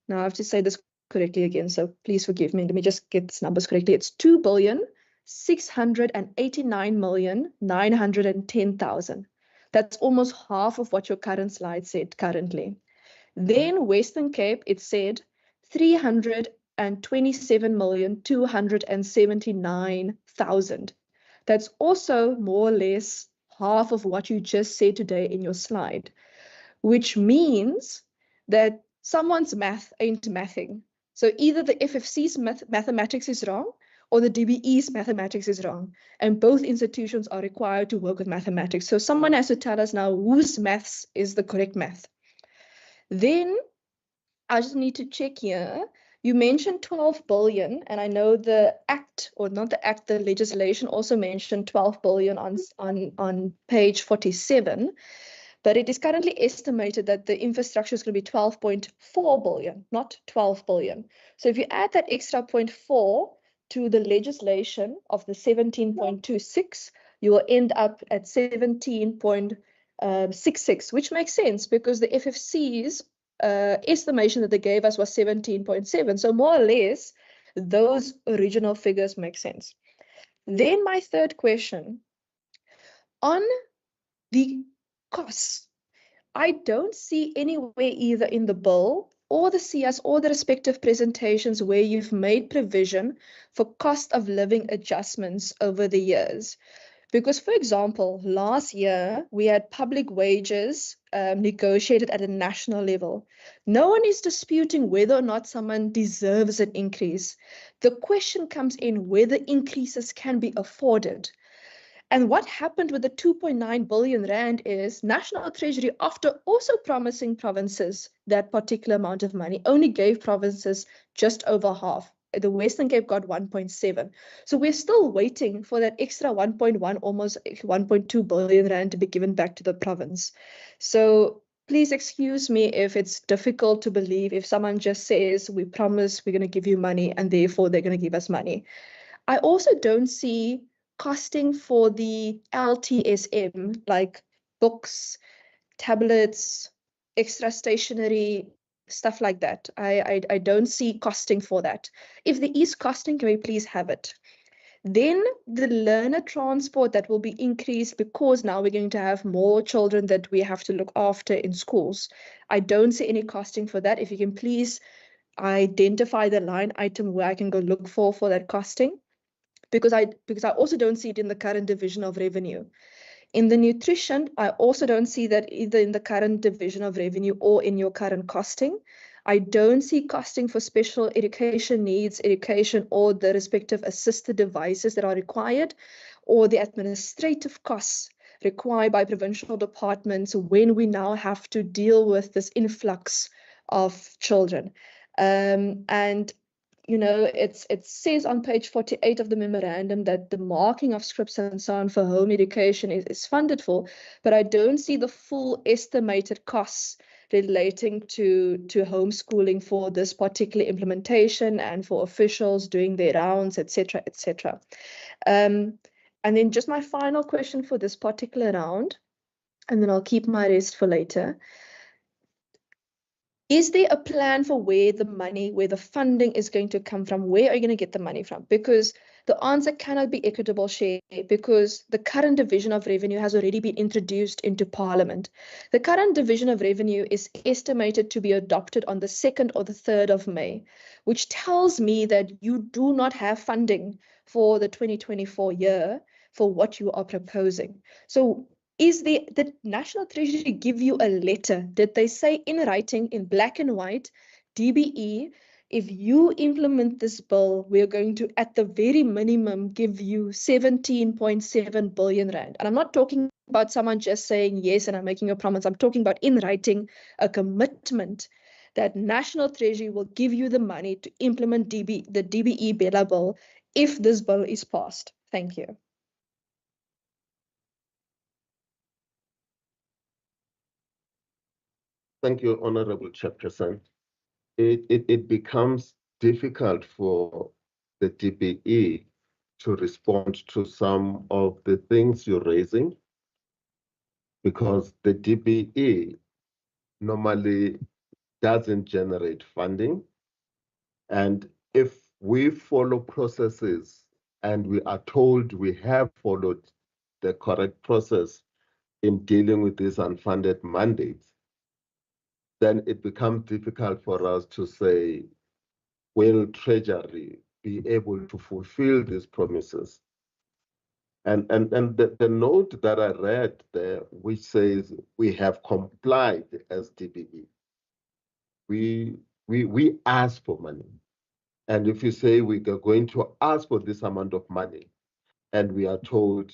Now I have to say this correctly again, so please forgive me. Let me just get these numbers correctly. It's 2,689,910,000. That's almost half of what your current slide said currently. Then Western Cape, it said 327,279,000. That's also more or less half of what you just said today in your slide, which means that someone's math ain't mathing. So either the FFC's mathematics is wrong or the DBE's mathematics is wrong. And both institutions are required to work with mathematics. So someone has to tell us now whose maths is the correct math. Then I just need to check here. You mentioned 12 billion, and I know the act, or not the act, the legislation also mentioned 12 billion on page 47. But it is currently estimated that the infrastructure is going to be 12.4 billion, not 12 billion. So if you add that extra 0.4 to the legislation of the 17.26, you will end up at 17.66, which makes sense because the FFC's estimation that they gave us was 17.7. So more or less, those original figures make sense. Then my third question, on the costs, I don't see anywhere either in the bill all the CS, all the respective presentations where you've made provision for cost of living adjustments over the years. Because, for example, last year we had public wages negotiated at a national level. No one is disputing whether or not someone deserves an increase. The question comes in whether increases can be afforded. And what happened with the 2.9 billion rand is National Treasury, after also promising provinces that particular amount of money, only gave provinces just over half. The Western Cape got 1.7. So we're still waiting for that extra 1.1, almost 1.2 billion rand to be given back to the province. So please excuse me if it's difficult to believe if someone just says, we promise we're going to give you money and therefore they're going to give us money. I also don't see costing for the LTSM, like books, tablets, extra stationery, stuff like that. I don't see costing for that. If there is costing, can we please have it? Then the learner transport that will be increased because now we're going to have more children that we have to look after in schools. I don't see any costing for that. If you can please identify the line item where I can go look for that costing. Because I also don't see it in the current division of revenue. In the nutrition, I also don't see that either in the current division of revenue or in your current costing. I don't see costing for special education needs, education, or the respective assisted devices that are required, or the administrative costs required by provincial departments when we now have to deal with this influx of children. And you know, it says on page 48 of the memorandum that the marking of scripts and so on for home education is funded for, but I don't see the full estimated costs relating to homeschooling for this particular implementation and for officials doing their rounds, etc., etc. And then just my final question for this particular round, and then I'll keep my rest for later. Is there a plan for where the money, where the funding is going to come from? Where are you going to get the money from? Because the answer cannot be equitable share because the current division of revenue has already been introduced into Parliament. The current division of revenue is estimated to be adopted on the 2nd or the 3rd of May, which tells me that you do not have funding for the 2024 year for what you are proposing. So is the National Treasury give you a letter? Did they say in writing, in black and white, DBE, if you implement this bill, we're going to, at the very minimum, give you 17.7 billion rand? And I'm not talking about someone just saying yes and I'm making a promise. I'm talking about in writing a commitment that National Treasury will give you the money to implement the DBE Bella bill if this bill is passed. Thank you. Thank you, Honorable Chairperson. It becomes difficult for the DBE to respond to some of the things you're raising because the DBE normally doesn't generate funding. And if we follow processes and we are told we have followed the correct process in dealing with these unfunded mandates, then it becomes difficult for us to say, will Treasury be able to fulfill these promises? And the note that I read there, which says we have complied as DBE, we ask for money. And if you say we are going to ask for this amount of money, and we are told,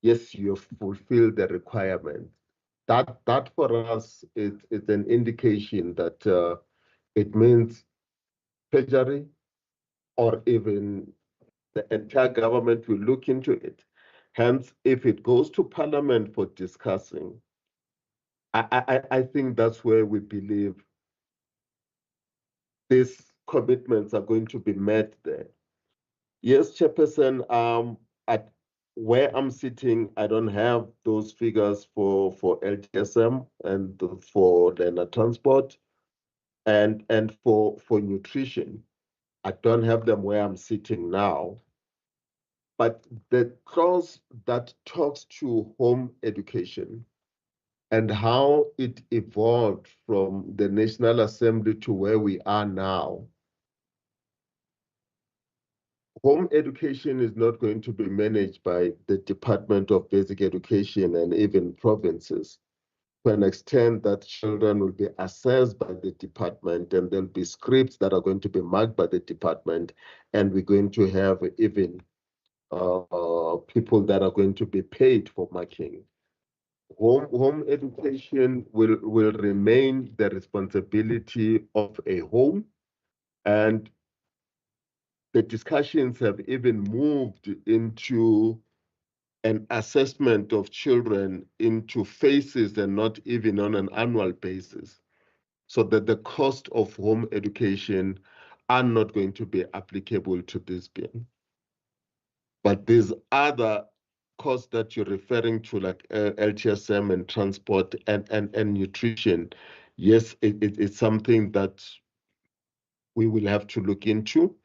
yes, you have fulfilled the requirement, that for us is an indication that it means Treasury or even the entire government will look into it. Hence, if it goes to Parliament for discussing, I think that's where we believe these commitments are going to be met there. Yes, Chairperson, at where I'm sitting, I don't have those figures for LTSM and for the transport and for nutrition. I don't have them where I'm sitting now. But the clause that talks to home education and how it evolved from the National Assembly to where we are now, home education is not going to be managed by the Department of Basic Education and even provinces. To an extent that children will be assessed by the department, and there'll be scripts that are going to be marked by the department, and we're going to have even people that are going to be paid for marking. Home education will remain the responsibility of a home, and the discussions have even moved into an assessment of children into phases and not even on an annual basis, so that the cost of home education are not going to be applicable to this bin. But these other costs that you're referring to, like LTSM and transport and nutrition, yes, it's something that we will have to look into.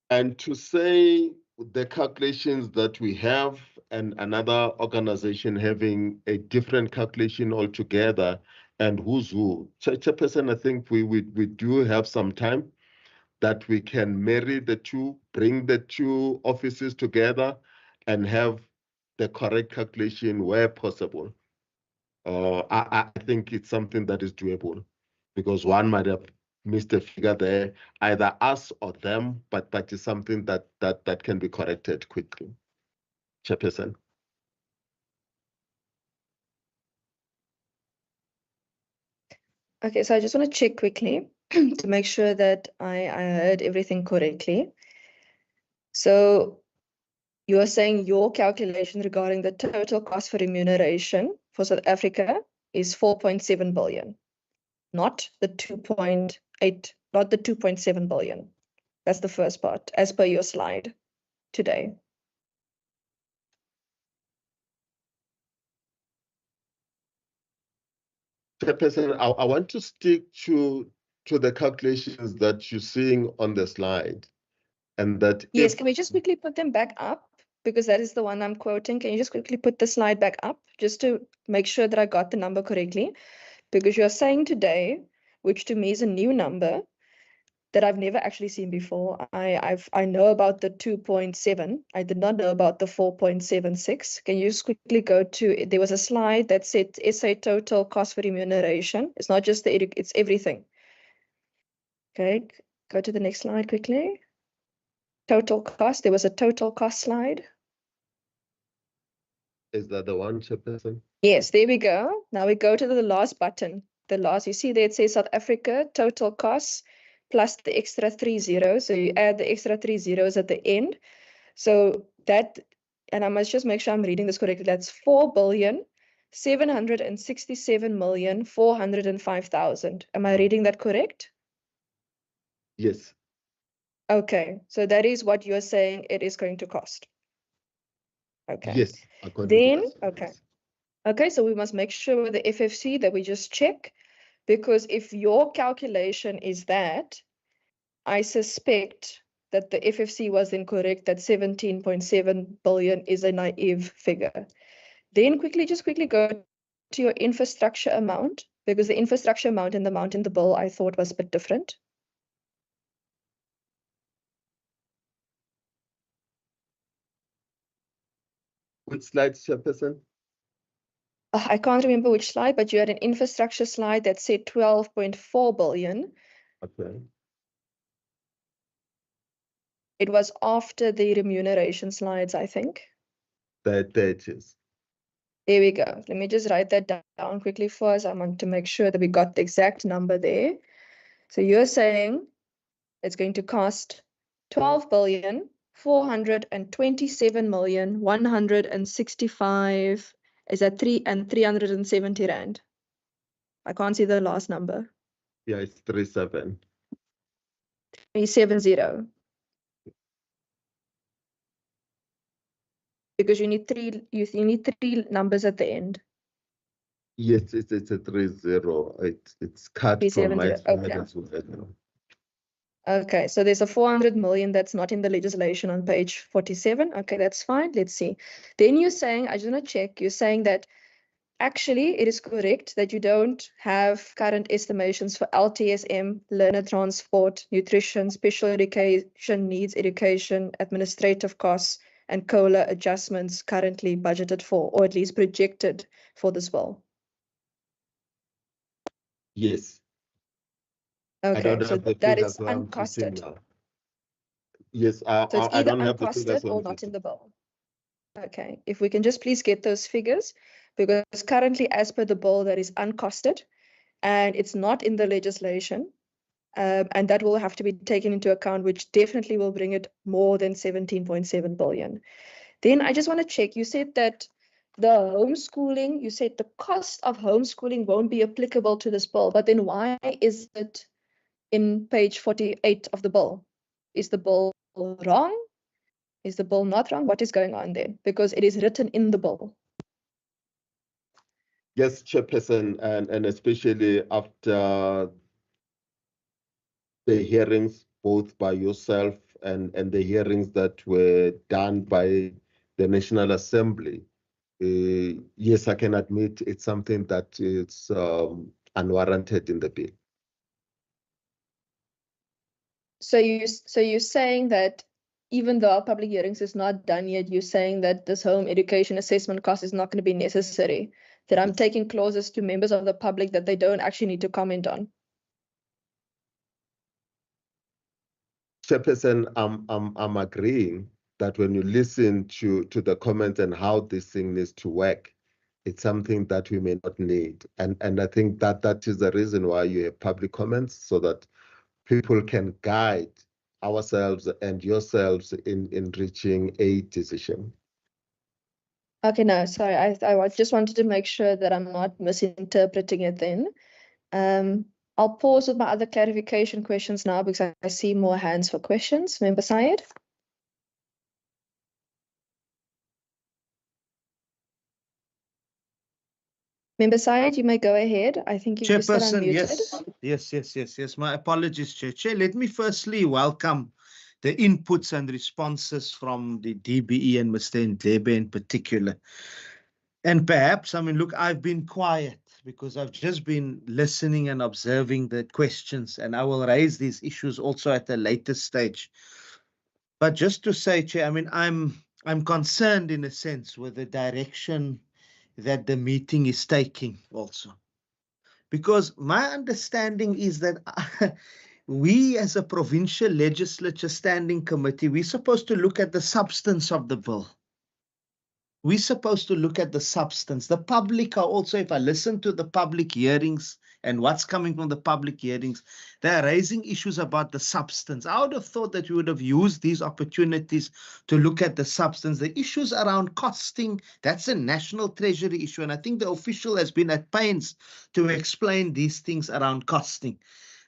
And to say the calculations that we have and another organization having a different calculation altogether and who's who. Chairperson, I think we do have some time that we can marry the two, bring the two offices together and have the correct calculation where possible. I think it's something that is doable, because one might have missed a figure there, either us or them, but it's something that can be corrected quickly. Chairperson. Okay, so I just want to check quickly to make sure that I heard everything correctly. So you are saying your calculation regarding the total cost for remuneration for South Africa is 4.7 billion, not the 2.8, not the 2.7 billion. That's the first part, as per your slide today. Chairperson, I want to stick to the calculations that you're seeing on the slide. And that yes, can we just quickly put them back up? Because that is the one I'm quoting. Can you just quickly put the slide back up just to make sure that I got the number correctly? Because you're saying today, which to me is a new number that I've never actually seen before. I know about the 2.7. I did not know about the 4.76. Can you just quickly go to, there was a slide that said SA total cost for remuneration. It's not just it's everything. Okay, go to the next slide quickly. Total cost, there was a total cost slide. Is that the one, Chairperson? Yes, there we go. Now we go to the last button. The last, you see there it says South Africa total costs plus the extra 3 zeros. So you add the extra 3 zeros at the end. So that, and I must just make sure I'm reading this correctly, that's 4,767,405,000. Am I reading that correct? Yes. Okay, so that is what you're saying it is going to cost. Okay. Yes. Then, okay. Okay, so we must make sure with the FFC that we just check, because if your calculation is that, I suspect that the FFC was incorrect, that 17.7 billion is a naive figure. Then just quickly go to your infrastructure amount, because the infrastructure amount and the amount in the bill I thought was a bit different. Which slide, Chairperson? I can't remember which slide, but you had an infrastructure slide that said 12.4 billion. Okay. It was after the remuneration slides, I think. That is. There we go. Let me just write that down quickly for us. I want to make sure that we got the exact number there. So you're saying it's going to cost 12,427,165. Is that 370 rand? I can't see the last number. Yeah, it's 37. 370. Because you need three numbers at the end. Yes, it's a 30. It's cut from my 370. Okay. as well. Okay, so there's a 400 million that's not in the legislation on page 47. Okay, that's fine. Let's see. Then you're saying, I just want to check, you're saying that actually, it is correct that you don't have current estimations for LTSM, learner transport, nutrition, special education, needs education, administrative costs, and COLA adjustments currently budgeted for, or at least projected for this bill. Yes. I Okay, don't so have the that is figures around sitting uncosted. now. Yes, So it's I either don't have the figures uncosted or on not in sitting. the bill. Okay, if we can just please get those figures, because currently as per the bill that is uncosted and it's not in the legislation, and that will have to be taken into account, which definitely will bring it more than 17.7 billion. Then I just want to check, you said that the homeschooling, you said the cost of homeschooling won't be applicable to this bill, but then why is it in page 48 of the bill? Is the bill wrong? Is the bill not wrong? What is going on there? Because it is written in the bill. Yes, Chairperson, and especially after the hearings, both by yourself and the hearings that were done by the National Assembly, yes, I can admit it's something that is unwarranted in the bill. So you're saying that even though our public hearings is not done yet, you're saying that this home education assessment cost is not going to be necessary, that I'm taking clauses to members of the public that they don't actually need to comment on. Chairperson, I'm agreeing that when you listen to the comments and how this thing needs to work, it's something that we may not need. And I think that is the reason why you have public comments, so that people can guide ourselves and yourselves in reaching a decision. Okay, no, sorry. I just wanted to make sure that I'm not misinterpreting it then. I'll pause with my other clarification questions now because I see more hands for questions. Member Syed? Member Syed, you may go ahead. I think you're still Chairperson, unmuted. yes. My apologies, Chair. Chair, let me firstly welcome the inputs and responses from the DBE and Mr. Ndlebe in particular. And perhaps, I mean, look, I've been quiet because I've just been listening and observing the questions, and I will raise these issues also at a later stage. But just to say, Chair, I mean, I'm concerned in a sense with the direction that the meeting is taking also. Because my understanding is that we as a provincial legislature standing committee, we're supposed to look at the substance of the bill. We're supposed to look at the substance. The public are also, if I listen to the public hearings and what's coming from the public hearings, they're raising issues about the substance. I would have thought that we would have used these opportunities to look at the substance. The issues around costing, that's a national treasury issue. And I think the official has been at pains to explain these things around costing.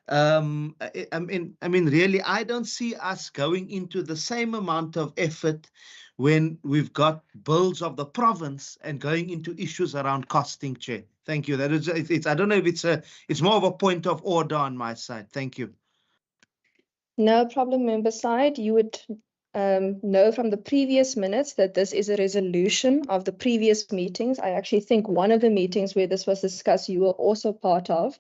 I mean, really, I don't see us going into the same amount of effort when we've got bills of the province and going into issues around costing, Chair. Thank you. That is, it's I don't know if it's more of a point of order on my side. Thank you. No problem, Member Syed. You would know from the previous minutes that this is a resolution of the previous meetings. I actually think one of the meetings where this was discussed, you were also part of.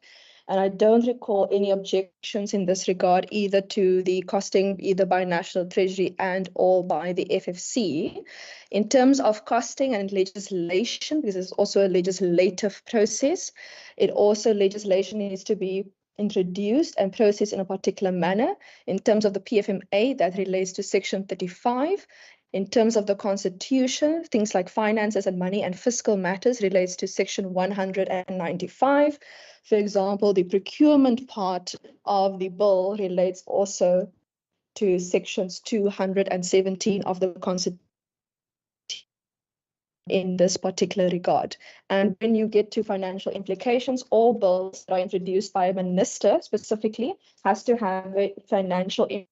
And I don't recall any objections in this regard, either to the costing, either by National Treasury and or by the FFC. In terms of costing and legislation, because it's also a legislative process, legislation needs to be introduced and processed in a particular manner. In terms of the PFMA, that relates to Section 35. In terms of the Constitution, things like finances and money and fiscal matters relates to Section 195. For example, the procurement part of the bill relates also to Sections 217 of the Constitution in this particular regard. And when you get to financial implications, all bills that are introduced by a minister specifically has to have a financial impact.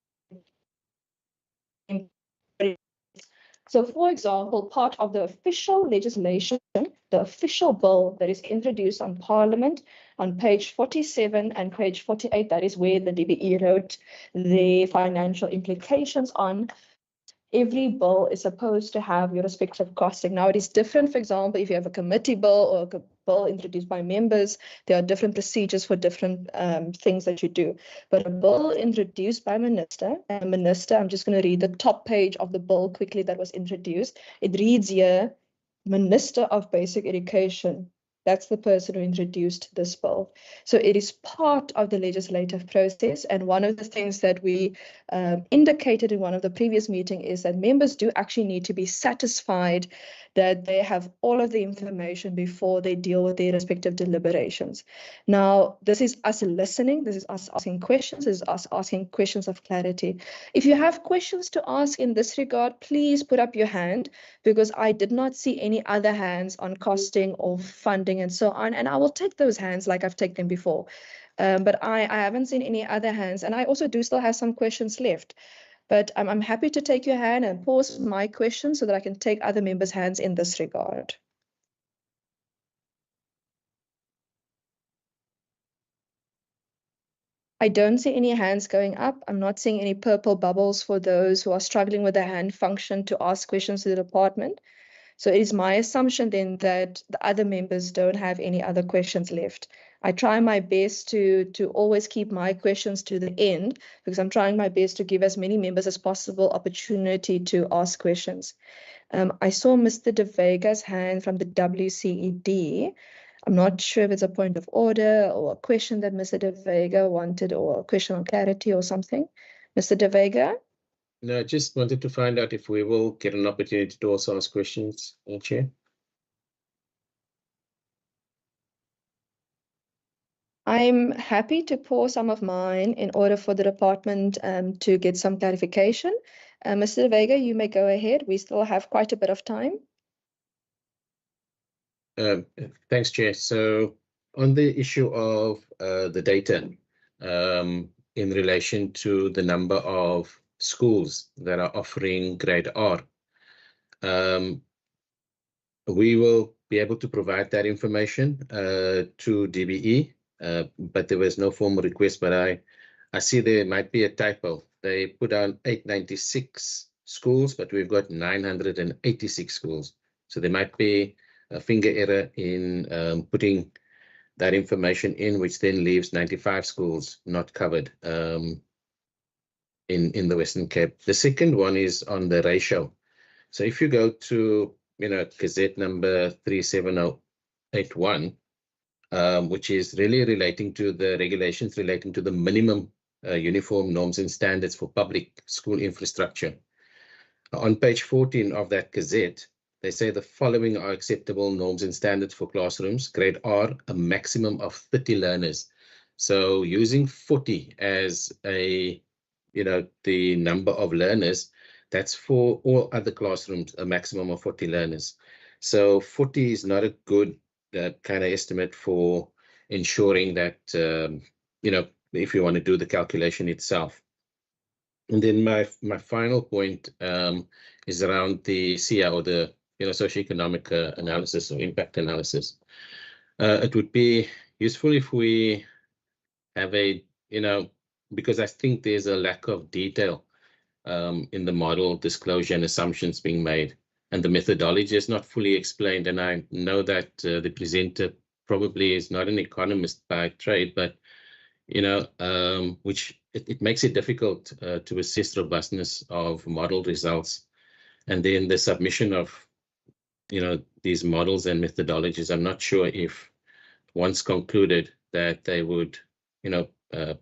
So, for example, part of the official legislation, the official bill that is introduced on Parliament on page 47 and page 48, that is where the DBE wrote the financial implications on. every bill is supposed to have your respective costing. Now, it is different, for example, if you have a committee bill or a bill introduced by members, there are different procedures for different things that you do. But a bill introduced by minister, I'm just going to read the top page of the bill quickly that was introduced. It reads here, Minister of Basic Education. That's the person who introduced this bill. So it is part of the legislative process. And one of the things that we indicated in one of the previous meetings is that members do actually need to be satisfied that they have all of the information before they deal with their respective deliberations. Now, this is us listening. This is us asking questions. This is us asking questions of clarity. If you have questions to ask in this regard, please put up your hand, because I did not see any other hands on costing or funding and so on. And I will take those hands like I've taken them before. But I haven't seen any other hands. And I also do still have some questions left. But I'm happy to take your hand and pause my questions so that I can take other members' hands in this regard. I don't see any hands going up. I'm not seeing any purple bubbles for those who are struggling with the hand function to ask questions to the department. So it is my assumption then that the other members don't have any other questions left. I try my best to always keep my questions to the end, because I'm trying my best to give as many members as possible opportunity to ask questions. I saw Mr. De Vega's hand from the WCED. I'm not sure if it's a point of order or a question that Mr. De Vega wanted, or a question on clarity or something. Mr. De Vega? No, I just wanted to find out if we will get an opportunity to also ask questions, Chair. I'm happy to pour some of mine in order for the department to get some clarification. Mr. Vega, you may go ahead. We still have quite a bit of time. Thanks, Chair. So on the issue of the data in relation to the number of schools that are offering grade R, we will be able to provide that information to DBE, but there was no formal request. But I see there might be a typo. They put down 896 schools, but we've got 986 schools. So there might be a finger error in putting that information in, which then leaves 95 schools not covered in the Western Cape. The second one is on the ratio. So if you go to Gazette number 37081, which is really relating to the regulations relating to the minimum uniform norms and standards for public school infrastructure. On page 14 of that Gazette, they say the following are acceptable norms and standards for classrooms. Grade R, a maximum of 30 learners. So using 40 as the number of learners, that's for all other classrooms, a maximum of 40 learners. So 40 is not a good kind of estimate for ensuring that, if you want to do the calculation itself. And then my final point is around the SIA, or the socioeconomic analysis or impact analysis. It would be useful if we have because I think there's a lack of detail in the model disclosure and assumptions being made, and the methodology is not fully explained. And I know that the presenter probably is not an economist by trade, but which it makes it difficult to assess robustness of model results. And then the submission of these models and methodologies, I'm not sure if once concluded that they would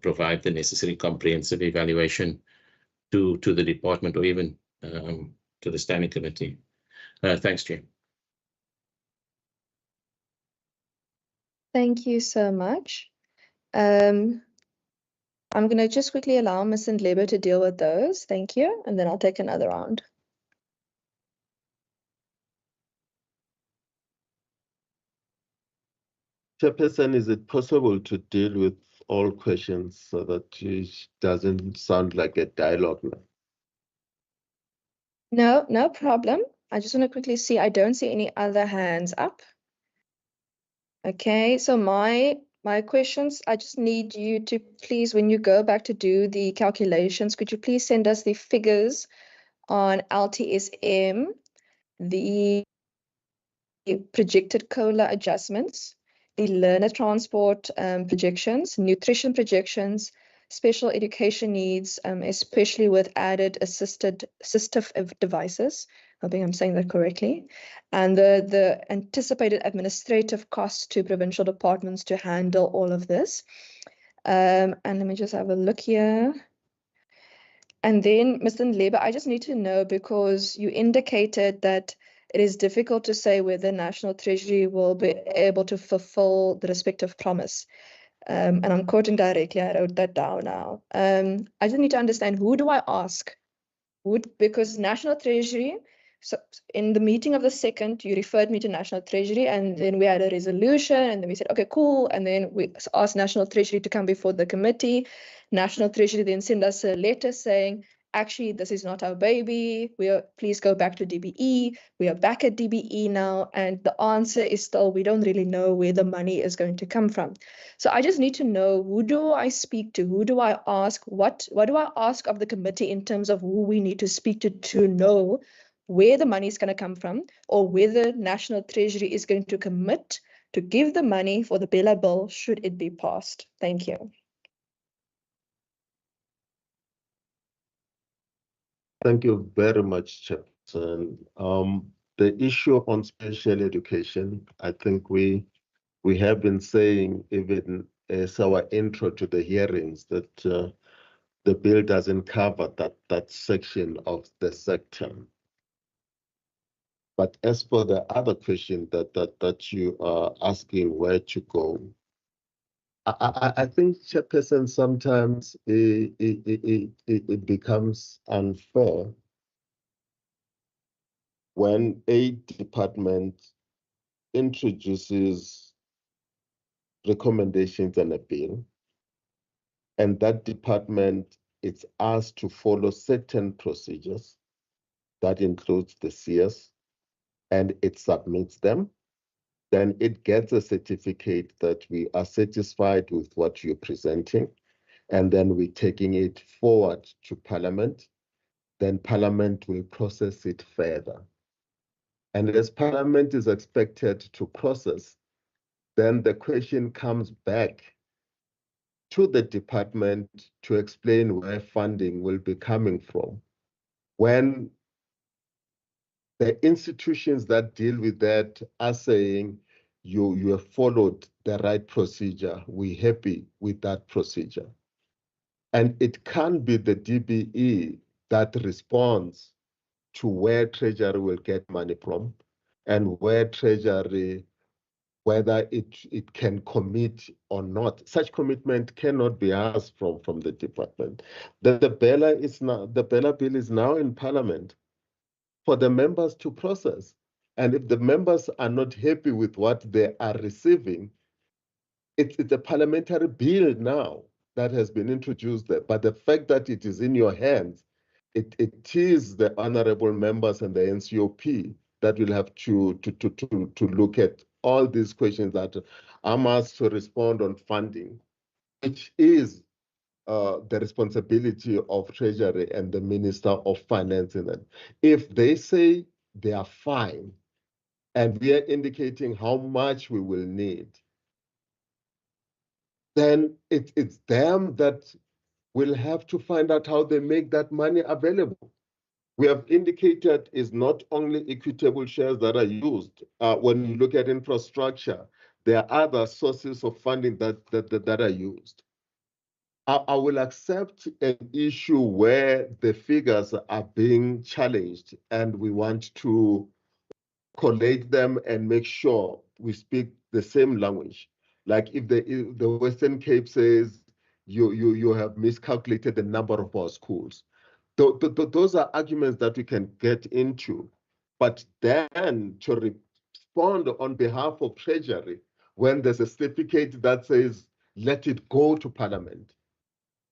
provide the necessary comprehensive evaluation to the department, or even to the standing committee. Thanks, Chair. Thank you so much. I'm going to just quickly allow Ms. Ndlebe to deal with those. Thank you. And then I'll take another round. Chairperson, is it possible to deal with all questions so that it doesn't sound like a dialogue now? No problem. I just want to quickly see. I don't see any other hands up. Okay, so my questions, I just need you to please, when you go back to do the calculations, could you please send us the figures on LTSM, the projected COLA adjustments, the learner transport projections, nutrition projections, special education needs, especially with added assistive devices, hoping I'm saying that correctly, and the anticipated administrative costs to provincial departments to handle all of this. And let me just have a look here. And then, Mr. Ndlebe, I just need to know, because you indicated that it is difficult to say whether National Treasury will be able to fulfill the respective promise. And I'm quoting directly, I wrote that down now. I just need to understand, who do I ask? Because National Treasury, so in the meeting of the 2nd, you referred me to National Treasury, and then we had a resolution, and then we said, okay, cool. And then we asked National Treasury to come before the committee. National Treasury then sent us a letter saying, actually, this is not our baby. Please go back to DBE. We are back at DBE now. And the answer is still, we don't really know where the money is going to come from. So I just need to know, who do I speak to? Who do I ask? What do I ask of the committee in terms of who we need to speak to know where the money is going to come from, or whether National Treasury is going to commit to give the money for the Bella bill should it be passed? Thank you. Thank you very much, Chairperson. The issue on special education, I think we have been saying, even as our intro to the hearings, that the bill doesn't cover that section of the sector. But as for the other question that you are asking, where to go, I think, Chairperson, sometimes it becomes unfair when a department introduces recommendations in a bill, and that department is asked to follow certain procedures, that includes the CS, and it submits them, then it gets a certificate that we are satisfied with what you're presenting, and then we're taking it forward to Parliament. Then Parliament will process it further. And as Parliament is expected to process, then the question comes back to the department to explain where funding will be coming from. When the institutions that deal with that are saying, you have followed the right procedure, we're happy with that procedure. And it can't be the DBE that responds to where Treasury will get money from, and where Treasury, whether it can commit or not. Such commitment cannot be asked from the department. The Bella bill is now in Parliament for the members to process. And if the members are not happy with what they are receiving, it's a parliamentary bill now that has been introduced there. But the fact that it is in your hands, it is the honorable members and the NCOP that will have to look at all these questions that I'm asked to respond on funding, which is the responsibility of Treasury and the Minister of Finance. If they say they are fine, and we are indicating how much we will need, then it's them that will have to find out how they make that money available. We have indicated is not only equitable shares that are used. When you look at infrastructure, there are other sources of funding that are used. I will accept an issue where the figures are being challenged and we want to collate them and make sure we speak the same language. Like if the Western Cape says you have miscalculated the number of our schools. Those are arguments that we can get into. But then to respond on behalf of Treasury when there's a certificate that says, let it go to Parliament.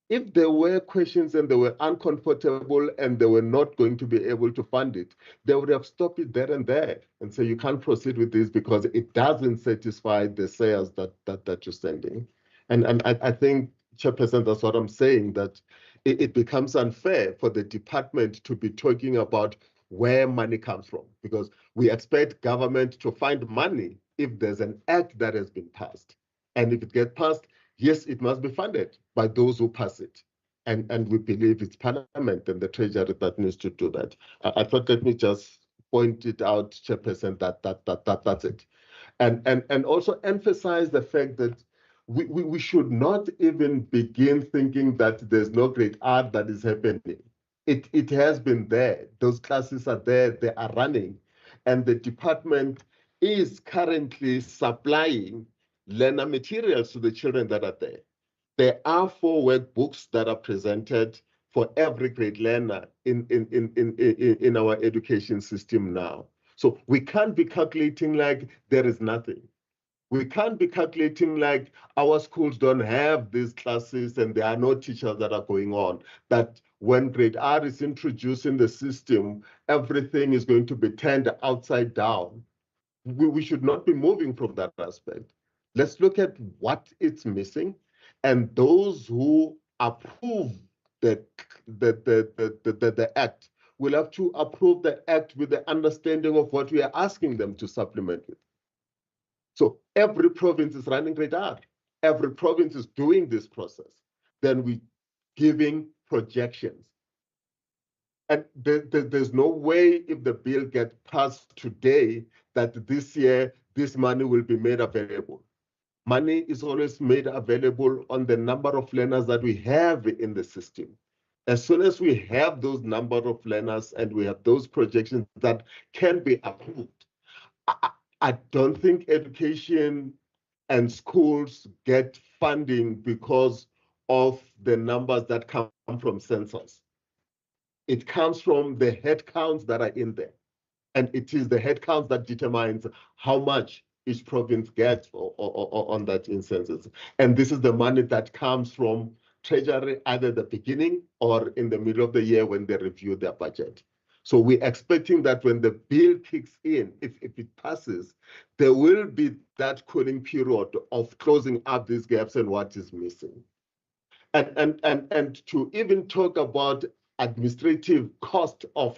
If there were questions and they were uncomfortable and they were not going to be able to fund it, they would have stopped it there and there and say, you can't proceed with this because it doesn't satisfy the sales that you're sending. And I think, Chairperson, that's what I'm saying, that it becomes unfair for the department to be talking about where money comes from, because we expect government to find money if there's an act that has been passed. And if it gets passed, yes, it must be funded by those who pass it. And we believe it's Parliament and the Treasury that needs to do that. I thought, let me just point it out, Chairperson, that's it. And also emphasize the fact that we should not even begin thinking that there's no great art that is happening. It has been there. Those classes are there, they are running. And the department is currently supplying learner materials to the children that are there. There are 4 workbooks that are presented for every grade learner in our education system now. So we can't be calculating like there is nothing. We can't be calculating like our schools don't have these classes and there are no teachers that are going on, that when grade R is introduced in the system, everything is going to be turned upside down. We should not be moving from that aspect. Let's look at what it's missing, and those who approve the act will have to approve the act with the understanding of what we are asking them to supplement with. So every province is running grade R. Every province is doing this process. Then we giving projections. And there's no way, if the bill gets passed today, that this year this money will be made available. Money is always made available on the number of learners that we have in the system. As soon as we have those number of learners and we have those projections that can be approved, I don't think education and schools get funding because of the numbers that come from census. It comes from the head counts that are in there. And it is the head count that determines how much each province gets on that census. And this is the money that comes from Treasury either the beginning or in the middle of the year when they review their budget. So we're expecting that when the bill kicks in, if it passes, there will be that cooling period of closing up these gaps and what is missing. And to even talk about administrative cost of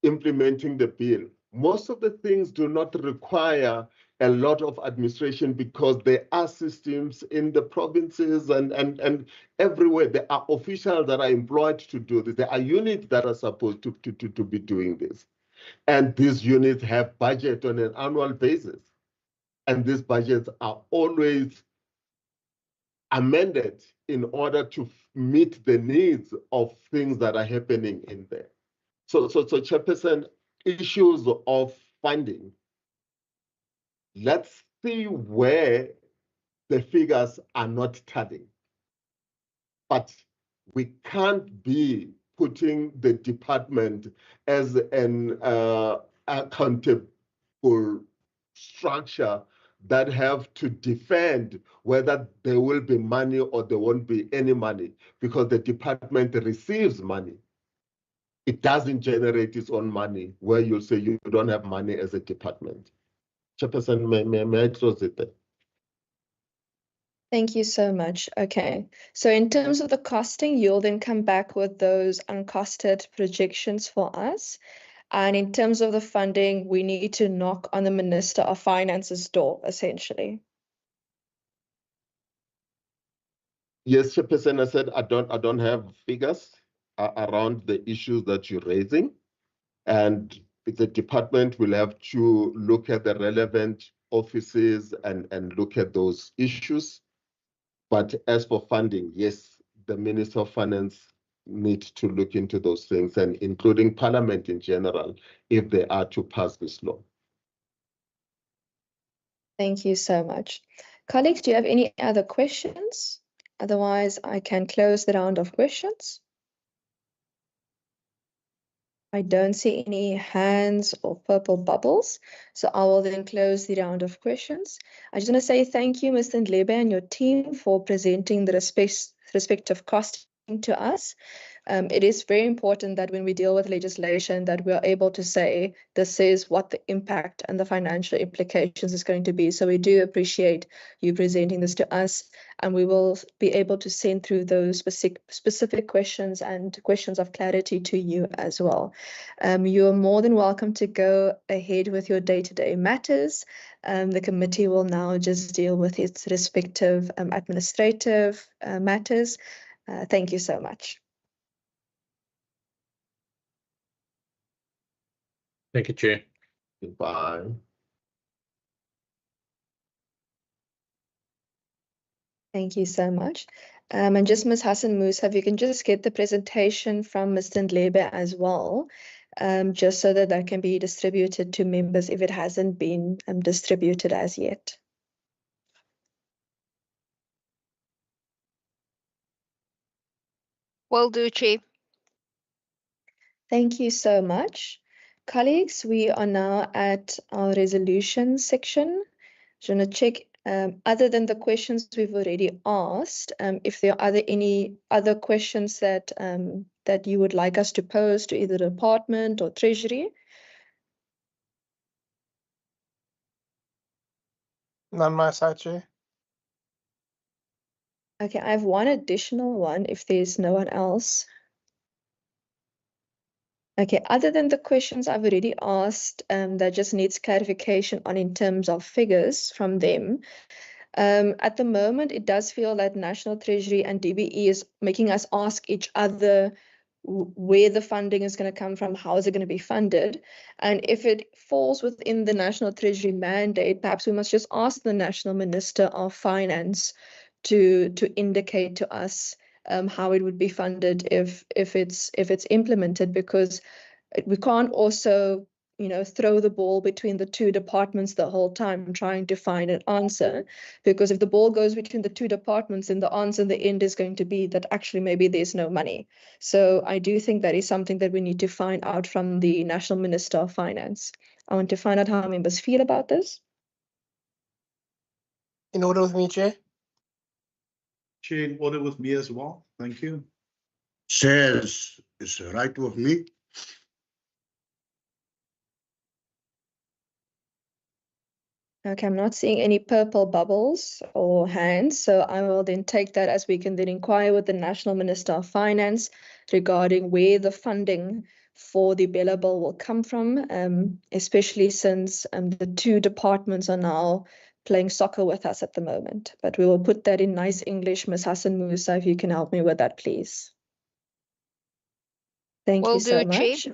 implementing the bill, most of the things do not require a lot of administration because there are systems in the provinces and everywhere. There are officials that are employed to do this. There are units that are supposed to be doing this. And these units have budget on an annual basis. And these budgets are always amended in order to meet the needs of things that are happening in there. So Chairperson, issues of funding, let's see where the figures are not tallying. But we can't be putting the department as an accountable structure that have to defend whether there will be money or there won't be any money, because the department receives money. It doesn't generate its own money where you'll say you don't have money as a department. Chairperson, may I close it there? Thank you so much. Okay, so in terms of the costing, you'll then come back with those uncosted projections for us. And in terms of the funding, we need to knock on the Minister of Finance's door, essentially. Yes, Chairperson, I said I don't have figures around the issues that you're raising. And the department will have to look at the relevant offices and look at those issues. But as for funding, yes, the Minister of Finance needs to look into those things, and including Parliament in general, if they are to pass this law. Thank you so much. Colleagues, do you have any other questions? Otherwise, I can close the round of questions. I don't see any hands or purple bubbles, so I will then close the round of questions. I just want to say thank you, Mr. Ndlebe and your team, for presenting the respective costing to us. It is very important that when we deal with legislation that we are able to say this is what the impact and the financial implications is going to be. So we do appreciate you presenting this to us, and we will be able to send through those specific questions and questions of clarity to you as well. You're more than welcome to go ahead with your day-to-day matters. The committee will now just deal with its respective administrative matters. Thank you so much. Thank you, Chair. Goodbye. Thank you so much. And just Ms. Hassan Musa, if you can just get the presentation from Mr. Ndlebe as well, just so that can be distributed to members if it hasn't been distributed as yet. Will do, Chair. Thank you so much. Colleagues, we are now at our resolution section. Just want to check, other than the questions we've already asked, if there are any other questions that that you would like us to pose to either the department or Treasury. None my side, Chair. Okay, I have one additional one if there's no one else. Okay, other than the questions I've already asked, that just needs clarification on in terms of figures from them. At the moment, it does feel that National Treasury and DBE is making us ask each other where the funding is going to come from, how is it going to be funded. And if it falls within the National Treasury mandate, perhaps we must just ask the National Minister of Finance to indicate to us how it would be funded if it's implemented, because we can't also throw the ball between the two departments the whole time trying to find an answer, because if the ball goes between the two departments, then the answer in the end is going to be that actually maybe there's no money. So I do think that is something that we need to find out from the National Minister of Finance. I want to find out how members feel about this. In order with me, Chair. Chair, in order with me as well. Thank you. Chair is right with me. Okay, I'm not seeing any purple bubbles or hands, so I will then take that as we can then inquire with the National Minister of Finance regarding where the funding for the Bella Bill will come from, especially since the two departments are now playing soccer with us at the moment. But we will put that in nice English. Ms. Hassan Musa, if you can help me with that, please. Thank you so much.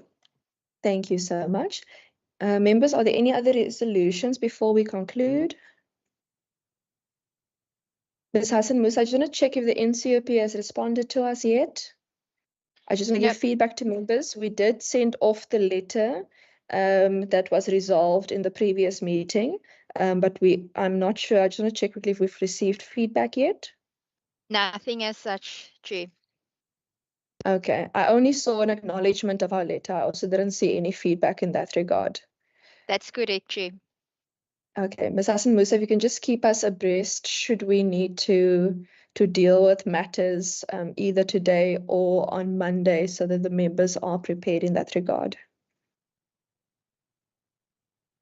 Thank you so much. Members, are there any other resolutions before we conclude? Ms. Hassan Musa, I just want to check if the NCOP has responded to us yet. I just want to give feedback to members. We did send off the letter that was resolved in the previous meeting, but I'm not sure. I just want to check quickly if we've received feedback yet. Nothing as such, Chair. Okay, I only saw an acknowledgement of our letter. I also didn't see any feedback in that regard. That's correct, Chair. Okay, Ms. Hassan Musa, if you can just keep us abreast should we need to deal with matters either today or on Monday, so that the members are prepared in that regard.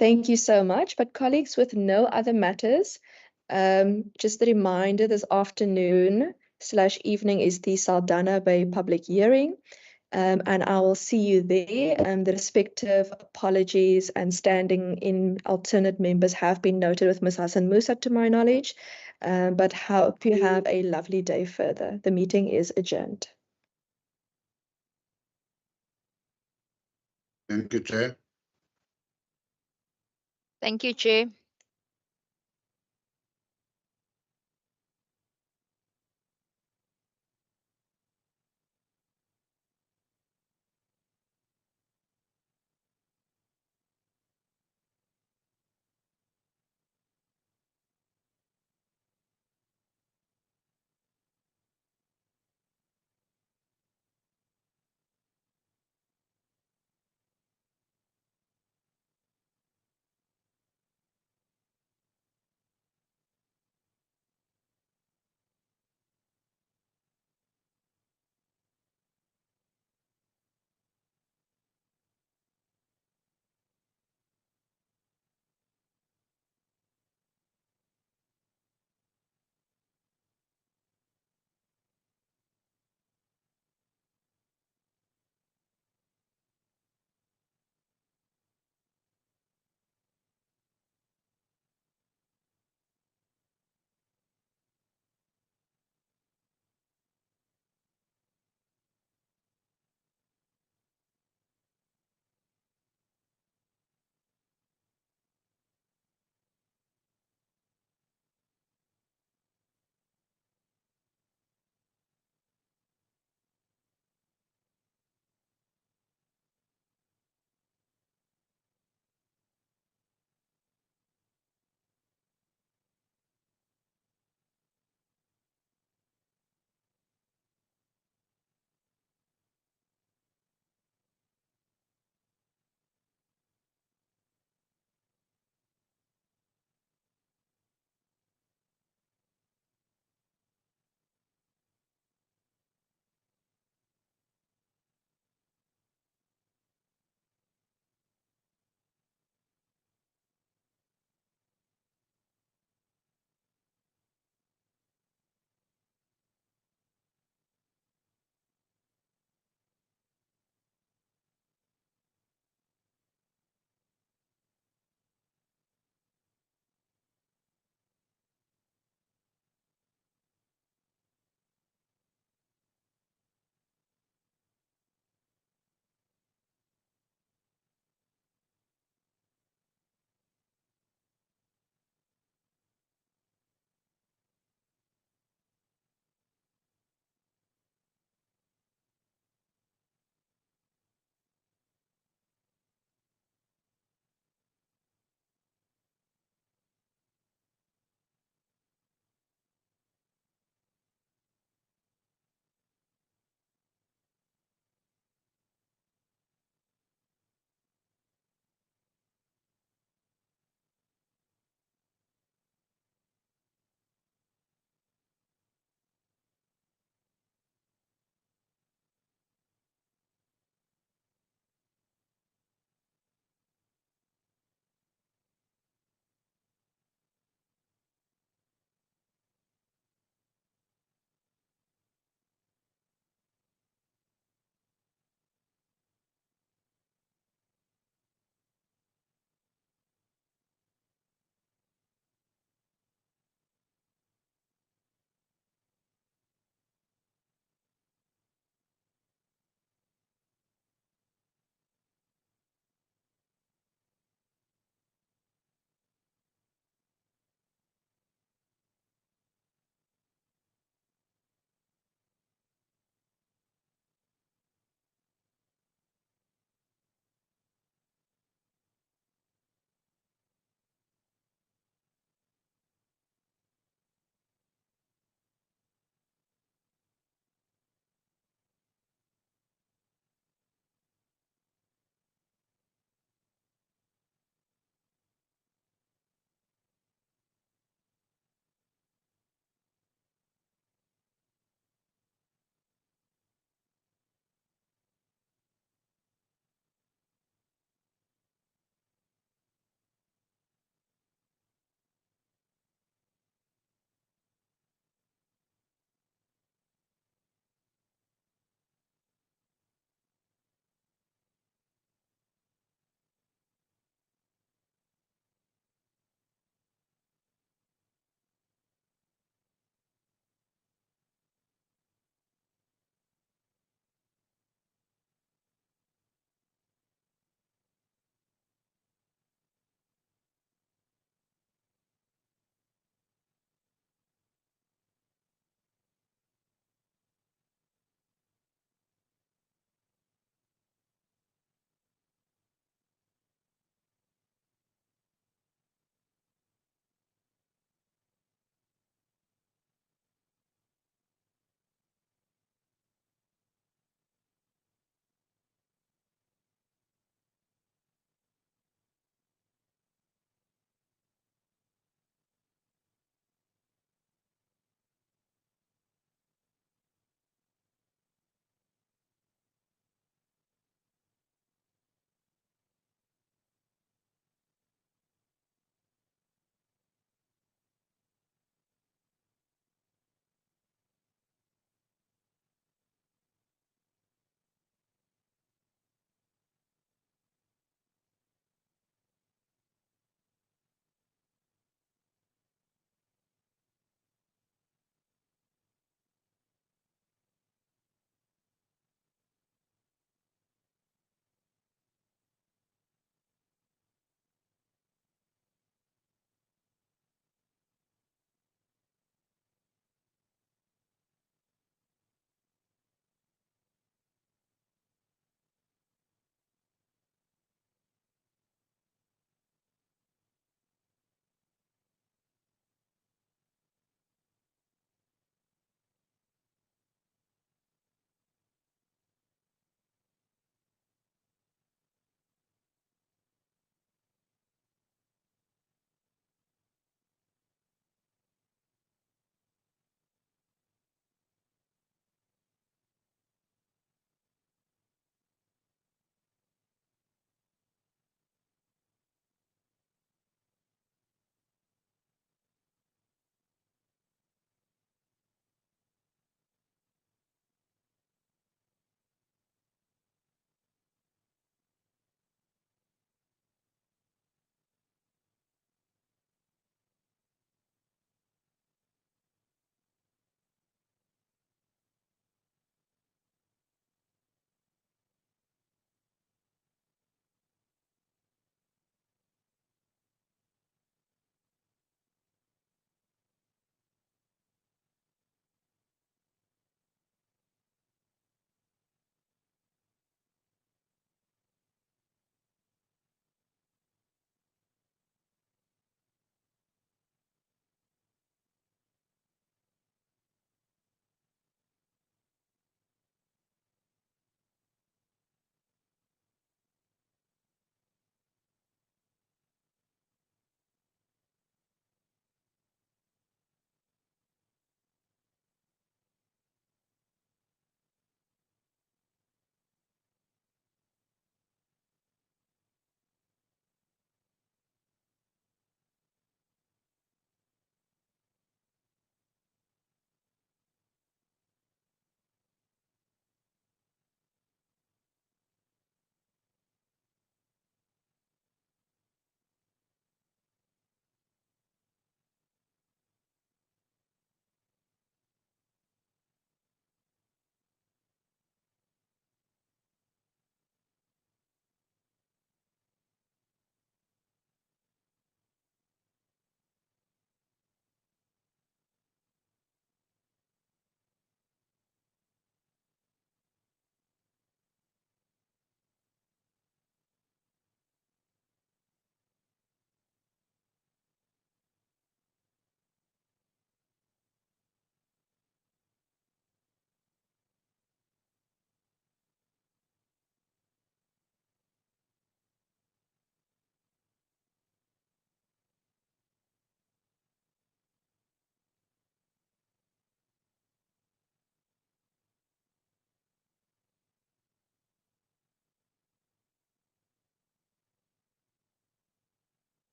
Thank you so much. But colleagues, with no other matters, just a reminder, this afternoon/evening is the Saldanha Bay public hearing. And I will see you there. The respective apologies and standing in alternate members have been noted with Ms. Hassan Musa, to my knowledge. But hope you have a lovely day further. The meeting is adjourned. Thank you, Chair. Thank you, Chair.